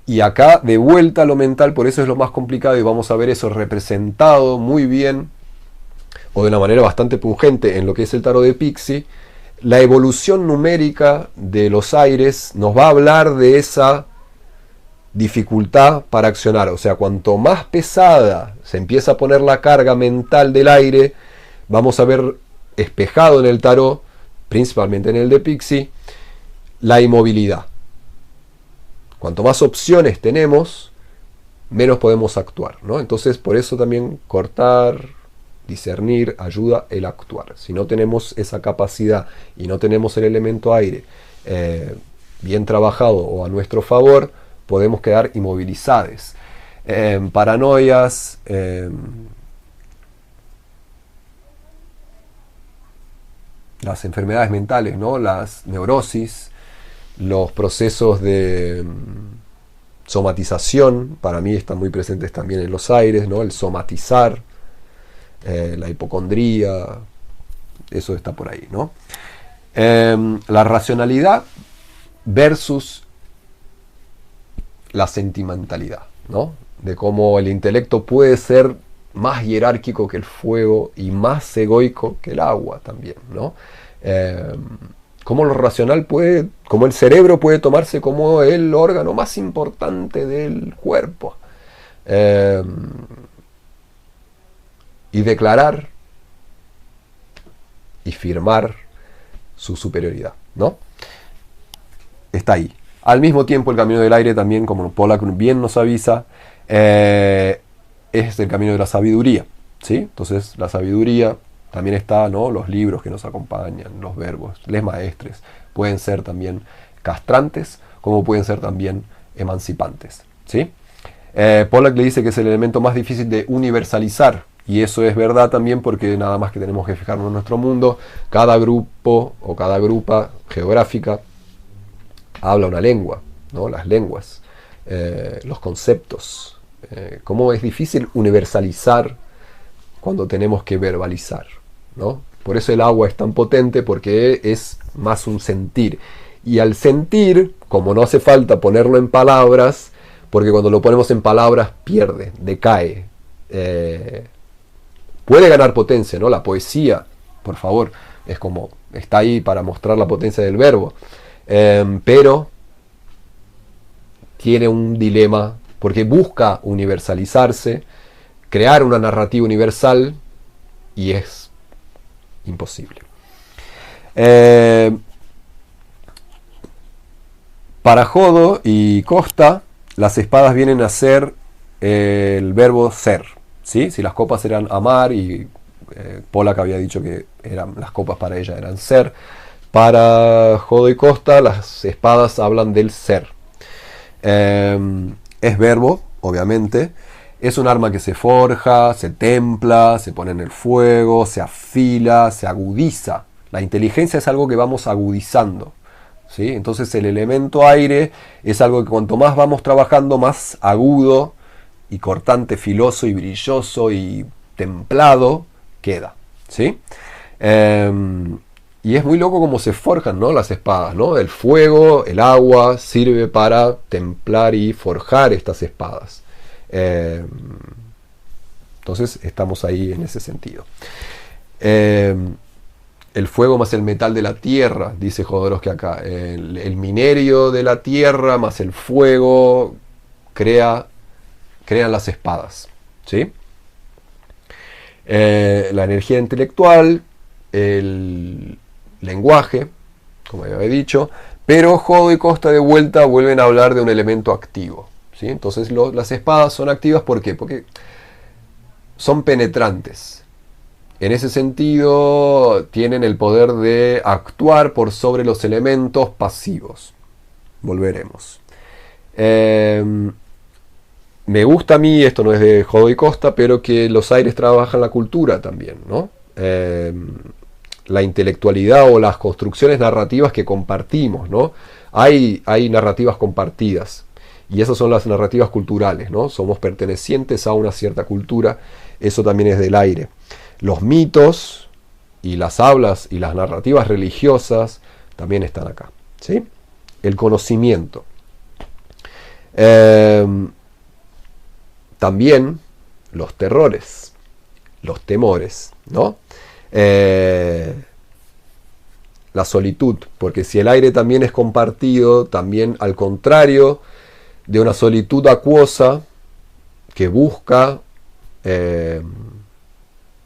Y acá de vuelta a lo mental, por eso es lo más complicado, y vamos a ver eso representado muy bien, o de una manera bastante pungente en lo que es el tarot de Pixie. La evolución numérica de los aires nos va a hablar de esa dificultad para accionar. O sea, cuanto más pesada se empieza a poner la carga mental del aire, vamos a ver espejado en el tarot, principalmente en el de Pixie, la inmovilidad. Cuanto más opciones tenemos, menos podemos actuar, ¿no? Entonces, por eso también cortar, discernir, ayuda el actuar. Si no tenemos esa capacidad y no tenemos el elemento aire bien trabajado o a nuestro favor, podemos quedar inmovilizados. Paranoias, las enfermedades mentales, ¿no? Las neurosis, los procesos de somatización, para mí están muy presentes también en los aires, ¿no? El somatizar, la hipocondría, eso está por ahí, ¿no? La racionalidad versus la sentimentalidad, ¿no? De cómo el intelecto puede ser más jerárquico que el fuego y más egoico que el agua también, ¿no? Cómo lo racional puede, como el cerebro puede tomarse como el órgano más importante del cuerpo, y declarar y firmar su superioridad, ¿no? Está ahí. Al mismo tiempo el camino del aire también, como Pollack bien nos avisa, es el camino de la sabiduría, ¿sí? Entonces la sabiduría también está, ¿no? Los libros que nos acompañan, los verbos, les maestres, pueden ser también castrantes, como pueden ser también emancipantes, ¿sí? Pollack le dice que es el elemento más difícil de universalizar, y eso es verdad también porque nada más que tenemos que fijarnos en nuestro mundo, cada grupo o cada grupa geográfica habla una lengua, ¿no? Las lenguas, los conceptos, cómo es difícil universalizar cuando tenemos que verbalizar, ¿no? Por eso el agua es tan potente, porque es más un sentir. Y al sentir, como no hace falta ponerlo en palabras, porque cuando lo ponemos en palabras pierde, decae. Puede ganar potencia, ¿no? La poesía, por favor, es como está ahí para mostrar la potencia del verbo. Pero tiene un dilema, porque busca universalizarse, crear una narrativa universal, y es imposible. Para Jodo y Costa, las espadas vienen a ser el verbo ser, ¿sí? Si las copas eran amar, y Pollack había dicho que las copas para ella eran ser, para Jodo y Costa las espadas hablan del ser. Es verbo, obviamente. Es un arma que se forja, se templa, se pone en el fuego, se afila, se agudiza. La inteligencia es algo que vamos agudizando, ¿sí? Entonces el elemento aire es algo que cuanto más vamos trabajando, más agudo y cortante, filoso y brilloso y templado queda, ¿sí? Y es muy loco cómo se forjan, ¿no?, las espadas, ¿no? El fuego, el agua, sirve para templar y forjar estas espadas. Entonces estamos ahí en ese sentido. El fuego más el metal de la tierra, dice Jodorowsky acá. El minerio de la tierra más el fuego crean las espadas, ¿sí? La energía intelectual, el lenguaje, como ya había dicho, pero Jodo y Costa de vuelta vuelven a hablar de un elemento activo, ¿sí? Entonces las espadas son activas, ¿por qué? Porque son penetrantes. En ese sentido tienen el poder de actuar por sobre los elementos pasivos. Volveremos. Me gusta a mí, esto no es de Jodo y Costa, pero que los aires trabajan la cultura también, ¿no? La intelectualidad o las construcciones narrativas que compartimos, ¿no? Hay narrativas compartidas, y esas son las narrativas culturales, ¿no? Somos pertenecientes a una cierta cultura, eso también es del aire. Los mitos y las hablas y las narrativas religiosas también están acá, ¿sí? El conocimiento. También los terrores, los temores, ¿no? La solitud, porque si el aire también es compartido, también al contrario de una solitud acuosa que busca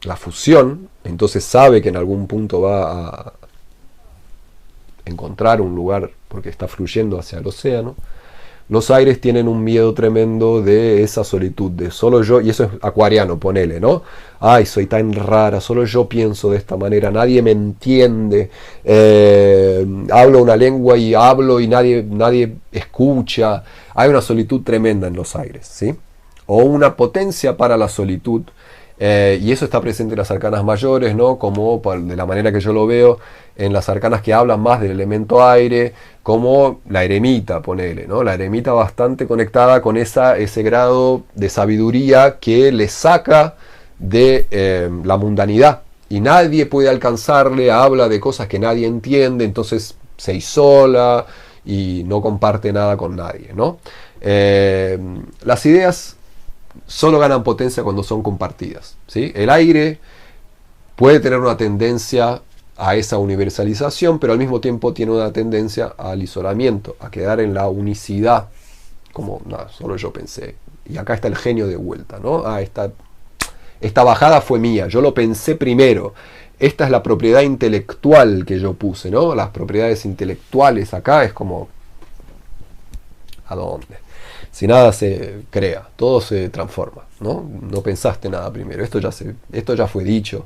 la fusión, entonces sabe que en algún punto va a encontrar un lugar porque está fluyendo hacia el océano. Los aires tienen un miedo tremendo de esa solitud, de solo yo, y eso es acuariano, ponele, ¿no? Ay, soy tan rara, solo yo pienso de esta manera, nadie me entiende, hablo una lengua y hablo y nadie escucha. Hay una solitud tremenda en los aires, ¿sí? O una potencia para la solitud. Y eso está presente en las arcanas mayores, ¿no? Como de la manera que yo lo veo, en las arcanas que hablan más del elemento aire, como la eremita, ponele, ¿no? La eremita bastante conectada con ese grado de sabiduría que le saca de la mundanidad. Y nadie puede alcanzarle, habla de cosas que nadie entiende, entonces se isola y no comparte nada con nadie, ¿no? Las ideas solo ganan potencia cuando son compartidas, ¿sí? El aire puede tener una tendencia a esa universalización, pero al mismo tiempo tiene una tendencia al isolamiento, a quedar en la unicidad, como nada, solo yo pensé. Y acá está el genio de vuelta, ¿no? Esta bajada fue mía, yo lo pensé primero. Esta es la propiedad intelectual que yo puse, ¿no? Las propiedades intelectuales acá es como... ¿a dónde? Si nada se crea, todo se transforma, ¿no? No pensaste nada primero, esto ya fue dicho.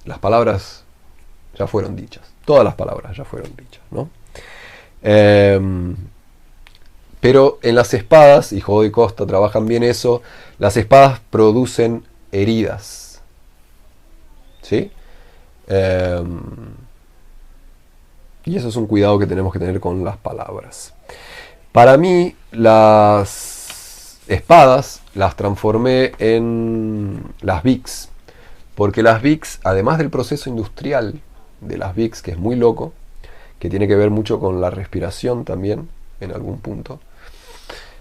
Las palabras ya fueron dichas, todas las palabras ya fueron dichas, ¿no? Pero en las espadas, y Jodo y Costa trabajan bien eso, las espadas producen heridas, ¿sí? Y eso es un cuidado que tenemos que tener con las palabras. Para mí, las espadas las transformé en las VIX, porque las VIX, además del proceso industrial de las VIX, que es muy loco, que tiene que ver mucho con la respiración también, en algún punto,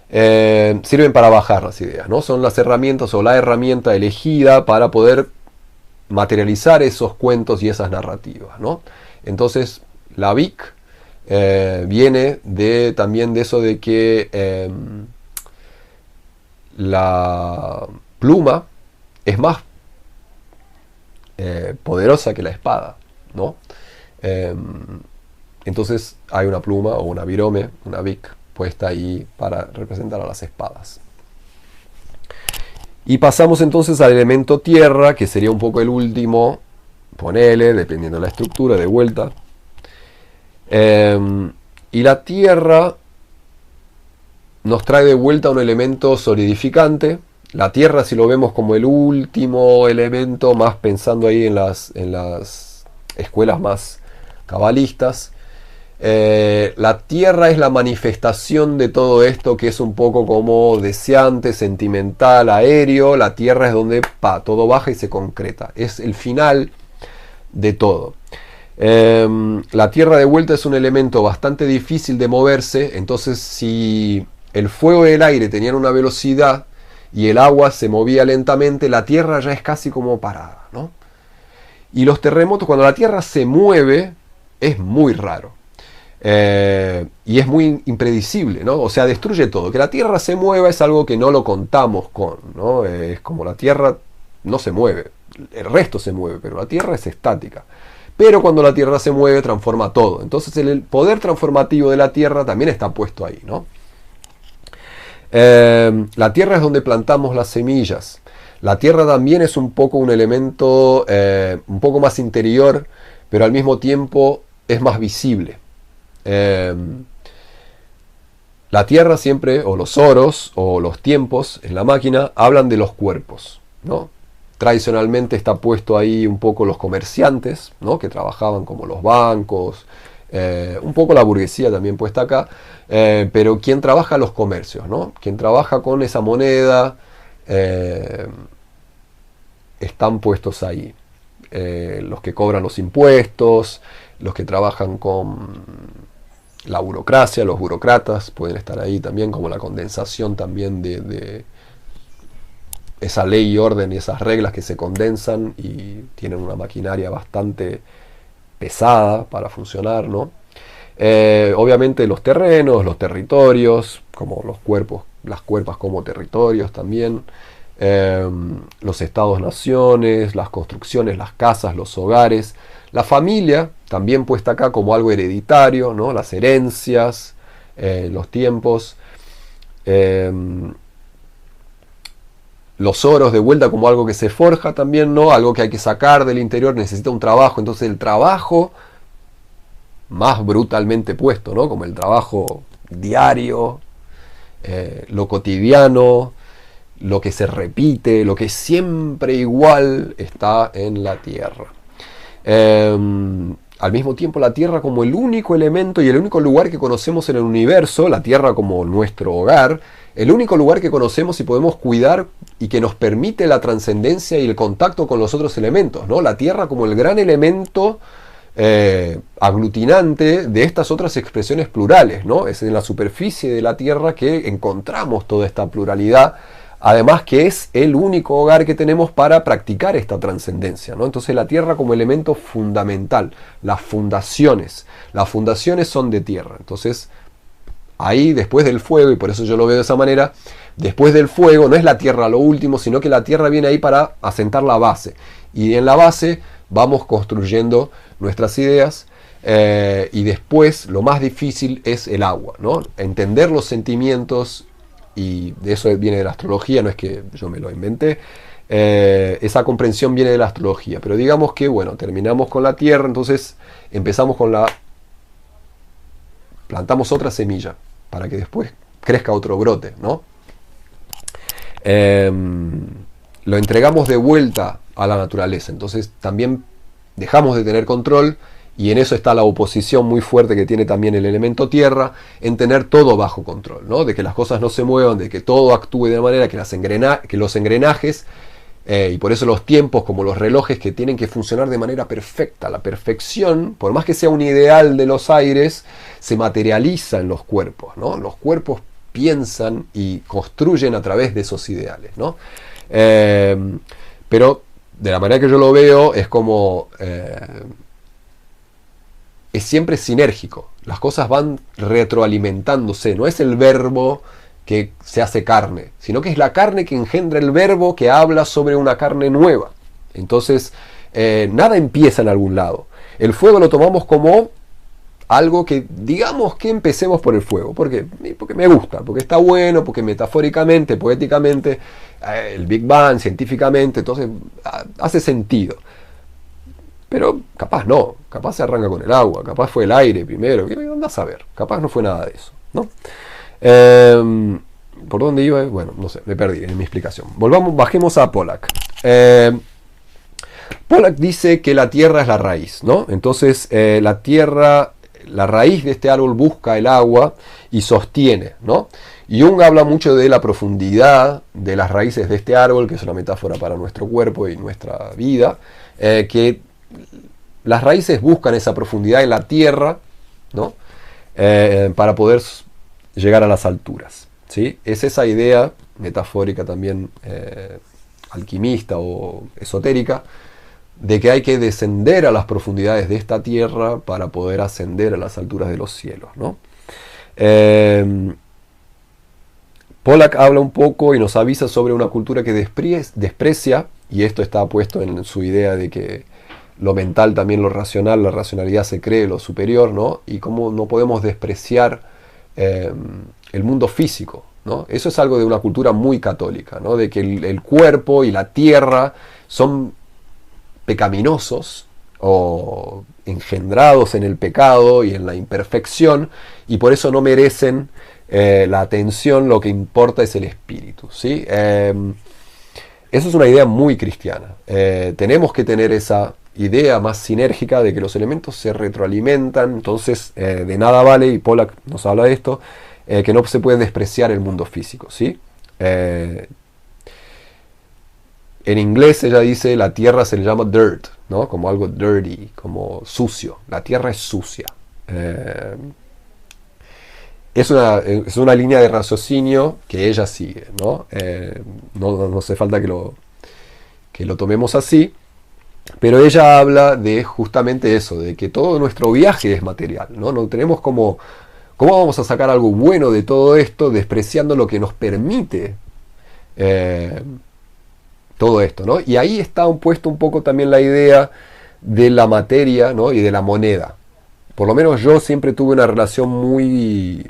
sirven para bajar las ideas, ¿no? Son las herramientas o la herramienta elegida para poder materializar esos cuentos y esas narrativas, ¿no? Entonces, la Vic viene también de eso de que la pluma es más poderosa que la espada, ¿no? Entonces hay una pluma o una virome, una Vic, puesta ahí para representar a las espadas. Y pasamos entonces al elemento tierra, que sería un poco el último, ponele, dependiendo de la estructura, de vuelta. Y la tierra nos trae de vuelta un elemento solidificante. La tierra, si lo vemos como el último elemento, más pensando ahí en las escuelas más cabalistas, la tierra es la manifestación de todo esto, que es un poco como deseante, sentimental, aéreo. La tierra es donde todo baja y se concreta. Es el final de todo. La tierra de vuelta es un elemento bastante difícil de moverse. Entonces, si el fuego y el aire tenían una velocidad y el agua se movía lentamente, la tierra ya es casi como parada, ¿no? Y los terremotos, cuando la tierra se mueve, es muy raro. Y es muy impredecible, ¿no? O sea, destruye todo. Que la tierra se mueva es algo que no lo contamos con, ¿no? Es como la tierra no se mueve, el resto se mueve, pero la tierra es estática. Pero cuando la tierra se mueve, transforma todo. Entonces el poder transformativo de la tierra también está puesto ahí, ¿no? La tierra es donde plantamos las semillas. La tierra también es un poco un elemento un poco más interior, pero al mismo tiempo es más visible. La tierra siempre, o los oros, o los tiempos en la máquina, hablan de los cuerpos, ¿no? Tradicionalmente está puesto ahí un poco los comerciantes, ¿no? Que trabajaban como los bancos, un poco la burguesía también puesta acá, pero quien trabaja los comercios, ¿no? Quien trabaja con esa moneda, están puestos ahí. Los que cobran los impuestos, los que trabajan con la burocracia, los burócratas pueden estar ahí también, como la condensación también de esa ley y orden y esas reglas que se condensan y tienen una maquinaria bastante pesada para funcionar, ¿no? Obviamente los terrenos, los territorios, como los cuerpos, las cuerpas como territorios también, los estados-naciones, las construcciones, las casas, los hogares, la familia, también puesta acá como algo hereditario, ¿no? Las herencias, los tiempos, los oros de vuelta como algo que se forja también, ¿no? Algo que hay que sacar del interior, necesita un trabajo. Entonces el trabajo más brutalmente puesto, ¿no? Como el trabajo diario, lo cotidiano, lo que se repite, lo que es siempre igual está en la tierra. Al mismo tiempo la tierra como el único elemento y el único lugar que conocemos en el universo, la tierra como nuestro hogar, el único lugar que conocemos y podemos cuidar y que nos permite la trascendencia y el contacto con los otros elementos, ¿no? La tierra como el gran elemento aglutinante de estas otras expresiones plurales, ¿no? Es en la superficie de la tierra que encontramos toda esta pluralidad, además que es el único hogar que tenemos para practicar esta trascendencia, ¿no? Entonces la tierra como elemento fundamental, las fundaciones son de tierra. Entonces ahí después del fuego, y por eso yo lo veo de esa manera, después del fuego no es la tierra lo último, sino que la tierra viene ahí para asentar la base, y en la base vamos construyendo nuestras ideas, y después lo más difícil es el agua, ¿no? Entender los sentimientos, y de eso viene de la astrología, no es que yo me lo inventé, esa comprensión viene de la astrología, pero digamos que, bueno, terminamos con la tierra, entonces empezamos con plantamos otra semilla, para que después crezca otro brote, ¿no? Lo entregamos de vuelta a la naturaleza, entonces también dejamos de tener control, y en eso está la oposición muy fuerte que tiene también el elemento tierra, en tener todo bajo control, ¿no? De que las cosas no se muevan, de que todo actúe de manera que los engranajes, y por eso los tiempos como los relojes, que tienen que funcionar de manera perfecta. La perfección, por más que sea un ideal de los aires, se materializa en los cuerpos, ¿no? Los cuerpos piensan y construyen a través de esos ideales, ¿no? Pero de la manera que yo lo veo, es como... es siempre sinérgico. Las cosas van retroalimentándose. No es el verbo que se hace carne, sino que es la carne que engendra el verbo que habla sobre una carne nueva. Entonces, nada empieza en algún lado. El fuego lo tomamos como algo que, digamos que empecemos por el fuego. ¿Por qué? Porque me gusta, porque está bueno, porque metafóricamente, poéticamente, el Big Bang, científicamente, entonces hace sentido. Pero capaz no, capaz se arranca con el agua, capaz fue el aire primero, ¿qué andás a ver? Capaz no fue nada de eso, ¿no? ¿Por dónde iba? Bueno, no sé, me perdí en mi explicación. Bajemos a Pollack. Pollack dice que la tierra es la raíz, ¿no? Entonces la tierra, la raíz de este árbol busca el agua y sostiene, ¿no? Jung habla mucho de la profundidad de las raíces de este árbol, que es una metáfora para nuestro cuerpo y nuestra vida, que las raíces buscan esa profundidad en la tierra, ¿no? Para poder llegar a las alturas, ¿sí? Es esa idea metafórica también alquimista o esotérica de que hay que descender a las profundidades de esta tierra para poder ascender a las alturas de los cielos, ¿no? Pollack habla un poco y nos avisa sobre una cultura que desprecia, y esto está puesto en su idea de que lo mental también lo racional, la racionalidad se cree lo superior, ¿no? Y cómo no podemos despreciar el mundo físico, ¿no? Eso es algo de una cultura muy católica, ¿no? De que el cuerpo y la tierra son pecaminosos o engendrados en el pecado y en la imperfección, y por eso no merecen la atención, lo que importa es el espíritu, ¿sí? Eso es una idea muy cristiana. Tenemos que tener esa idea más sinérgica de que los elementos se retroalimentan, entonces de nada vale, y Pollack nos habla de esto, que no se puede despreciar el mundo físico, ¿sí? En inglés ella dice la tierra se le llama dirt, ¿no? Como algo dirty, como sucio. La tierra es sucia. Es una línea de raciocinio que ella sigue, ¿no? No hace falta que lo tomemos así, pero ella habla de justamente eso, de que todo nuestro viaje es material, ¿no? No tenemos ¿cómo vamos a sacar algo bueno de todo esto despreciando lo que nos permite todo esto, ¿no? Y ahí está puesto un poco también la idea de la materia, ¿no? Y de la moneda. Por lo menos yo siempre tuve una relación muy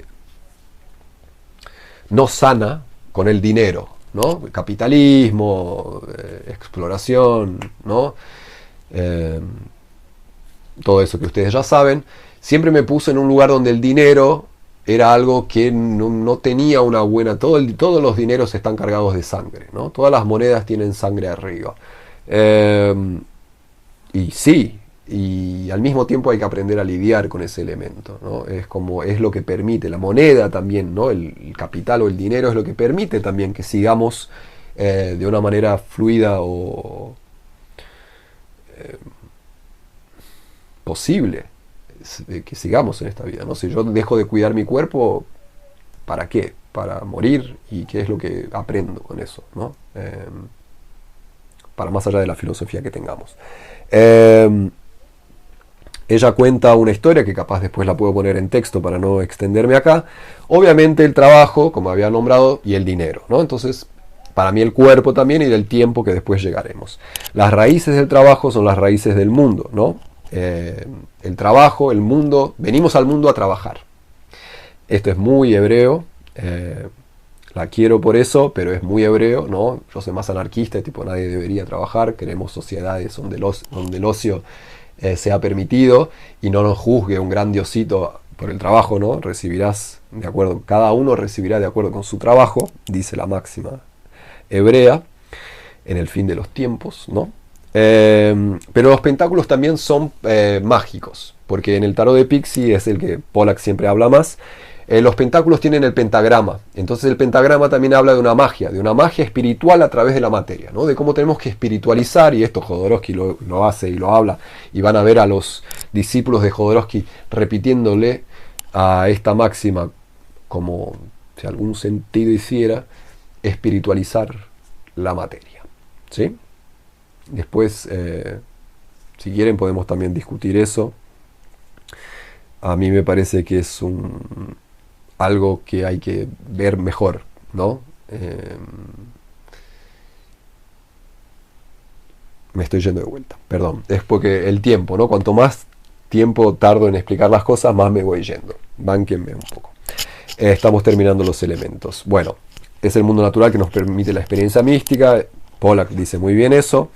no sana con el dinero, ¿no? Capitalismo, exploración, ¿no? Todo eso que ustedes ya saben. Siempre me puse en un lugar donde el dinero era algo que no tenía una buena... Todos los dineros están cargados de sangre, ¿no? Todas las monedas tienen sangre arriba. Y sí, y al mismo tiempo hay que aprender a lidiar con ese elemento, ¿no? Es lo que permite, la moneda también, ¿no? El capital o el dinero es lo que permite también que sigamos de una manera fluida o posible, que sigamos en esta vida, ¿no? Si yo dejo de cuidar mi cuerpo, ¿para qué? Para morir, y qué es lo que aprendo con eso, ¿no? Para más allá de la filosofía que tengamos. Ella cuenta una historia que capaz después la puedo poner en texto para no extenderme acá. Obviamente el trabajo, como había nombrado, y el dinero, ¿no? Entonces, para mí el cuerpo también, y del tiempo, que después llegaremos. Las raíces del trabajo son las raíces del mundo, ¿no? El trabajo, el mundo, venimos al mundo a trabajar. Esto es muy hebreo, la quiero por eso, pero es muy hebreo, ¿no? Yo soy más anarquista, tipo nadie debería trabajar, queremos sociedades donde el ocio sea permitido y no nos juzgue un gran diosito por el trabajo, ¿no? Recibirás de acuerdo, cada uno recibirá de acuerdo con su trabajo, dice la máxima hebrea, en el fin de los tiempos, ¿no? Pero los pentáculos también son mágicos, porque en el tarot de Pixie es el que Pollack siempre habla más. Los pentáculos tienen el pentagrama, entonces el pentagrama también habla de una magia espiritual a través de la materia, ¿no? De cómo tenemos que espiritualizar, y esto Jodorowsky lo hace y lo habla, y van a ver a los discípulos de Jodorowsky repitiéndole a esta máxima como si algún sentido hiciera, espiritualizar la materia, ¿sí? Después, si quieren, podemos también discutir eso. A mí me parece que es algo que hay que ver mejor, ¿no? Me estoy yendo de vuelta, perdón. Es porque el tiempo, ¿no? Cuanto más tiempo tardo en explicar las cosas, más me voy yendo. Bánquenme un poco. Estamos terminando los elementos. Bueno, es el mundo natural que nos permite la experiencia mística. Pollack dice muy bien eso.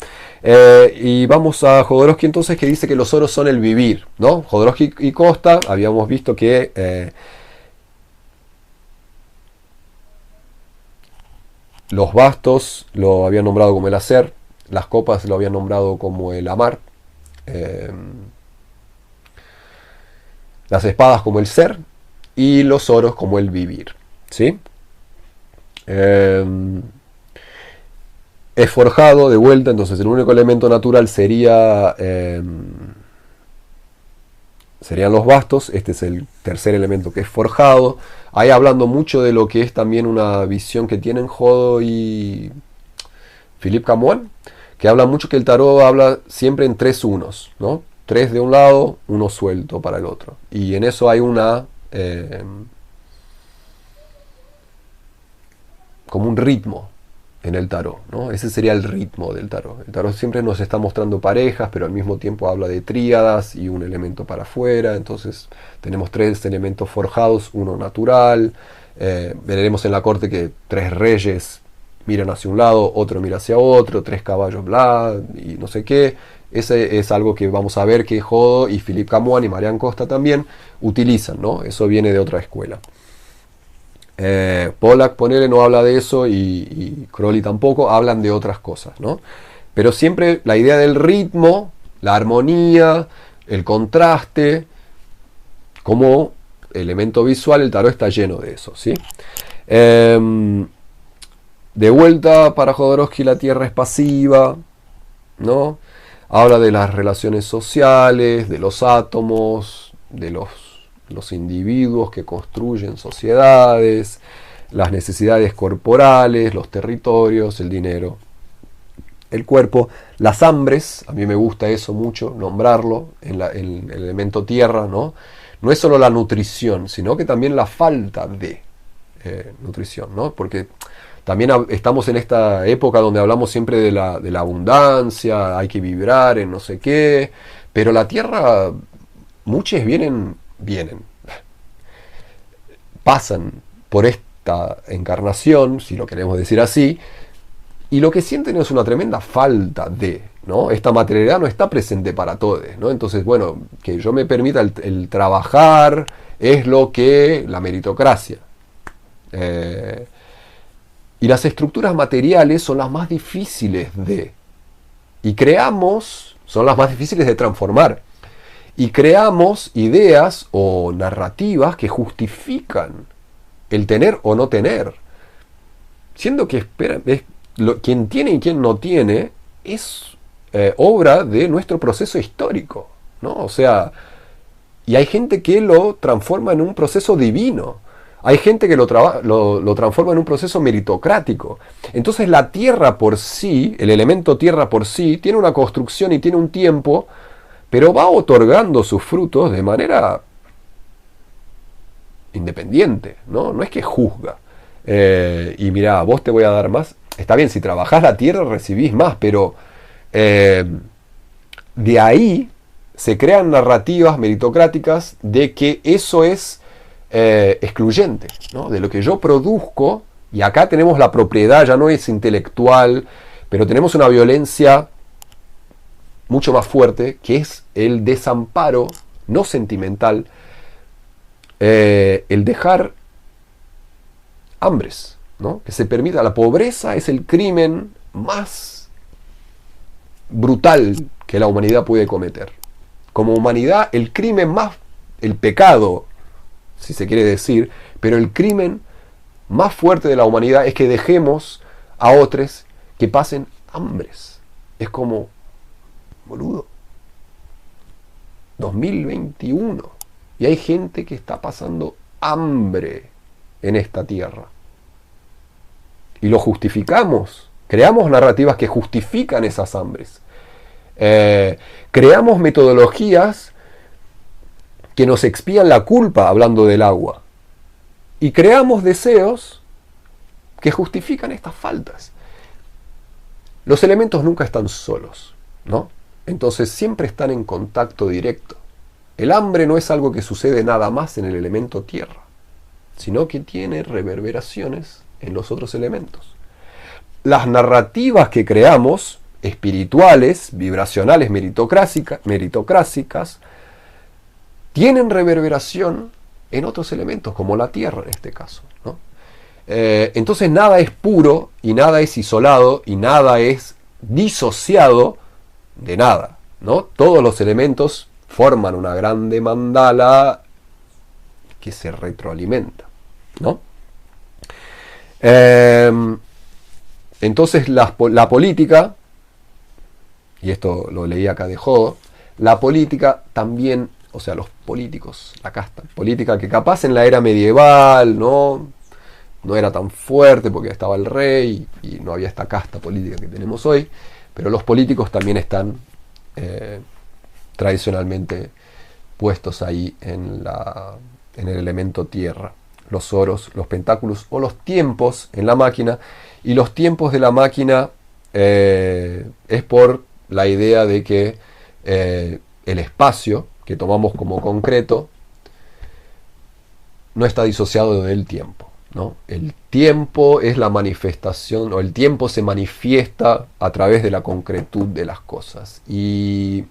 Y vamos a Jodorowsky entonces, que dice que los oros son el vivir, ¿no? Jodorowsky y Costa habíamos visto que los bastos lo habían nombrado como el hacer, las copas lo habían nombrado como el amar, eh, las espadas como el ser y los oros como el vivir, ¿sí? Es forjado de vuelta, entonces el único elemento natural serían los bastos. Este es el tercer elemento, que es forjado. Ahí hablando mucho de lo que es también una visión que tienen Jodo y Philippe Camoin, que habla mucho que el tarot habla siempre en tres unos, ¿no? Tres de un lado, uno suelto para el otro. Y en eso hay como un ritmo en el tarot, ¿no? Ese sería el ritmo del tarot. El tarot siempre nos está mostrando parejas, pero al mismo tiempo habla de tríadas y un elemento para afuera. Entonces tenemos tres elementos forjados, uno natural. Veremos en la corte que tres reyes miran hacia un lado, otro mira hacia otro, tres caballos, bla, y no sé qué. Ese es algo que vamos a ver que Jodo y Philippe Camoin y Marianne Costa también utilizan, ¿no? Eso viene de otra escuela. Pollack, ponele, no habla de eso y Crowley tampoco, hablan de otras cosas, ¿no? Pero siempre la idea del ritmo, la armonía, el contraste, como elemento visual, el tarot está lleno de eso, ¿sí? De vuelta para Jodorowsky, la Tierra es pasiva, ¿no? Habla de las relaciones sociales, de los átomos, de los individuos que construyen sociedades, las necesidades corporales, los territorios, el dinero, el cuerpo, las hambres. A mí me gusta eso mucho, nombrarlo, en el elemento tierra, ¿no? No es solo la nutrición, sino que también la falta de nutrición, ¿no? Porque también estamos en esta época donde hablamos siempre de la abundancia, hay que vibrar en no sé qué, pero la tierra, muchos vienen, pasan por esta encarnación, si lo queremos decir así, y lo que sienten es una tremenda falta de, ¿no? Esta materialidad no está presente para todos, ¿no? Entonces, bueno, que yo me permita el trabajar es lo que la meritocracia. Y las estructuras materiales son las más difíciles son las más difíciles de transformar. Y creamos ideas o narrativas que justifican el tener o no tener. Siendo que quien tiene y quien no tiene es obra de nuestro proceso histórico, ¿no? O sea, y hay gente que lo transforma en un proceso divino. Hay gente que lo transforma en un proceso meritocrático. Entonces la tierra por sí, el elemento tierra por sí, tiene una construcción y tiene un tiempo, pero va otorgando sus frutos de manera independiente, ¿no? No es que juzga. Y mira, vos te voy a dar más. Está bien, si trabajás la tierra recibís más, pero de ahí se crean narrativas meritocráticas de que eso es excluyente, ¿no? De lo que yo produzco, y acá tenemos la propiedad, ya no es intelectual, pero tenemos una violencia mucho más fuerte, que es el desamparo no sentimental, el dejar hambres, ¿no? Que se permita. La pobreza es el crimen más brutal que la humanidad puede cometer. Como humanidad, el pecado, si se quiere decir, pero el crimen más fuerte de la humanidad es que dejemos a otros que pasen hambres. Es como, boludo, 2021 y hay gente que está pasando hambre en esta tierra y lo justificamos Creamos narrativas que justifican esas hambres. Creamos metodologías que nos expían la culpa hablando del agua. Y creamos deseos que justifican estas faltas. Los elementos nunca están solos, ¿no? Entonces siempre están en contacto directo. El hambre no es algo que sucede nada más en el elemento tierra, sino que tiene reverberaciones en los otros elementos. Las narrativas que creamos, espirituales, vibracionales, meritocrásicas, tienen reverberación en otros elementos, como la tierra en este caso, ¿no? Entonces nada es puro y nada es isolado y nada es disociado de nada, ¿no? Todos los elementos forman una grande mandala que se retroalimenta, ¿no? Entonces la política, y esto lo leí acá de Jodo, la política también, o sea, los políticos, la casta política que capaz en la era medieval, no era tan fuerte porque estaba el rey y no había esta casta política que tenemos hoy, pero los políticos también están tradicionalmente puestos ahí en el elemento tierra. Los oros, los pentáculos o los tiempos en la máquina. Y los tiempos de la máquina es por la idea de que el espacio que tomamos como concreto no está disociado del tiempo, ¿no? El tiempo es la manifestación, o el tiempo se manifiesta a través de la concretud de las cosas. Y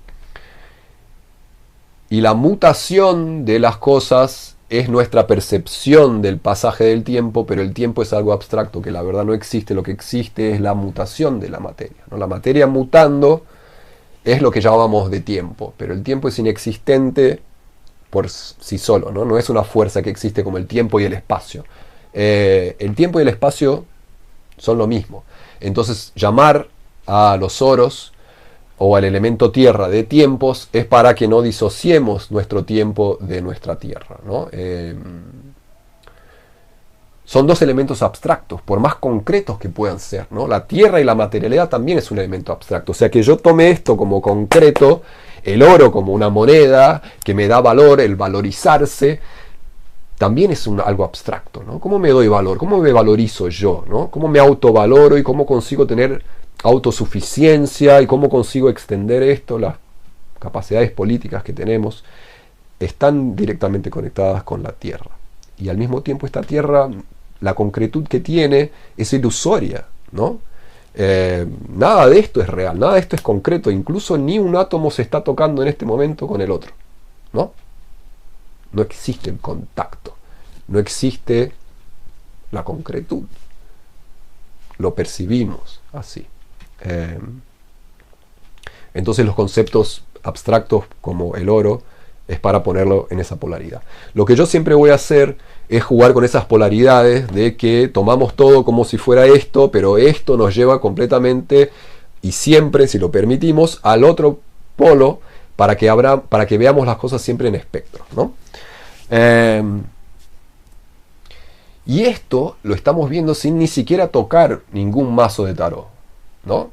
la mutación de las cosas es nuestra percepción del pasaje del tiempo, pero el tiempo es algo abstracto, que la verdad no existe. Lo que existe es la mutación de la materia, ¿no? La materia mutando es lo que llamamos de tiempo, pero el tiempo es inexistente por sí solo, ¿no? No es una fuerza que existe como el tiempo y el espacio. El tiempo y el espacio son lo mismo. Entonces llamar a los oros o al elemento tierra de tiempos es para que no disociemos nuestro tiempo de nuestra tierra, ¿no? Son dos elementos abstractos, por más concretos que puedan ser, ¿no? La tierra y la materialidad también es un elemento abstracto. O sea que yo tome esto como concreto, el oro como una moneda que me da valor, el valorizarse, también es algo abstracto, ¿no? ¿Cómo me doy valor? ¿Cómo me valorizo yo, ¿no? ¿Cómo me autovaloro y cómo consigo tener autosuficiencia y cómo consigo extender esto? Las capacidades políticas que tenemos están directamente conectadas con la tierra. Y al mismo tiempo esta tierra, la concretud que tiene es ilusoria, ¿no? Nada de esto es real, nada de esto es concreto. Incluso ni un átomo se está tocando en este momento con el otro, ¿no? No existe el contacto, no existe la concretud. Lo percibimos así. Entonces los conceptos abstractos como el oro es para ponerlo en esa polaridad. Lo que yo siempre voy a hacer es jugar con esas polaridades de que tomamos todo como si fuera esto, pero esto nos lleva completamente y siempre, si lo permitimos, al otro polo para que veamos las cosas siempre en espectro, ¿no? Y esto lo estamos viendo sin ni siquiera tocar ningún mazo de tarot, ¿no?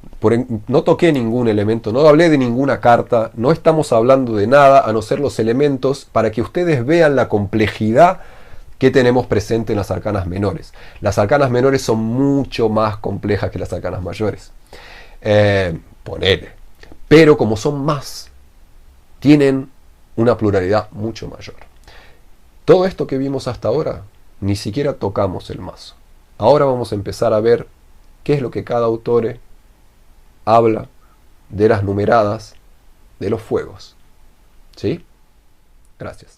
No toqué ningún elemento, no hablé de ninguna carta, no estamos hablando de nada a no ser los elementos para que ustedes vean la complejidad que tenemos presente en las arcanas menores. Las arcanas menores son mucho más complejas que las arcanas mayores. Ponele. Pero como son más, tienen una pluralidad mucho mayor. Todo esto que vimos hasta ahora, ni siquiera tocamos el mazo. Ahora vamos a empezar a ver qué es lo que cada autor habla de las numeradas de los fuegos. ¿Sí? Gracias.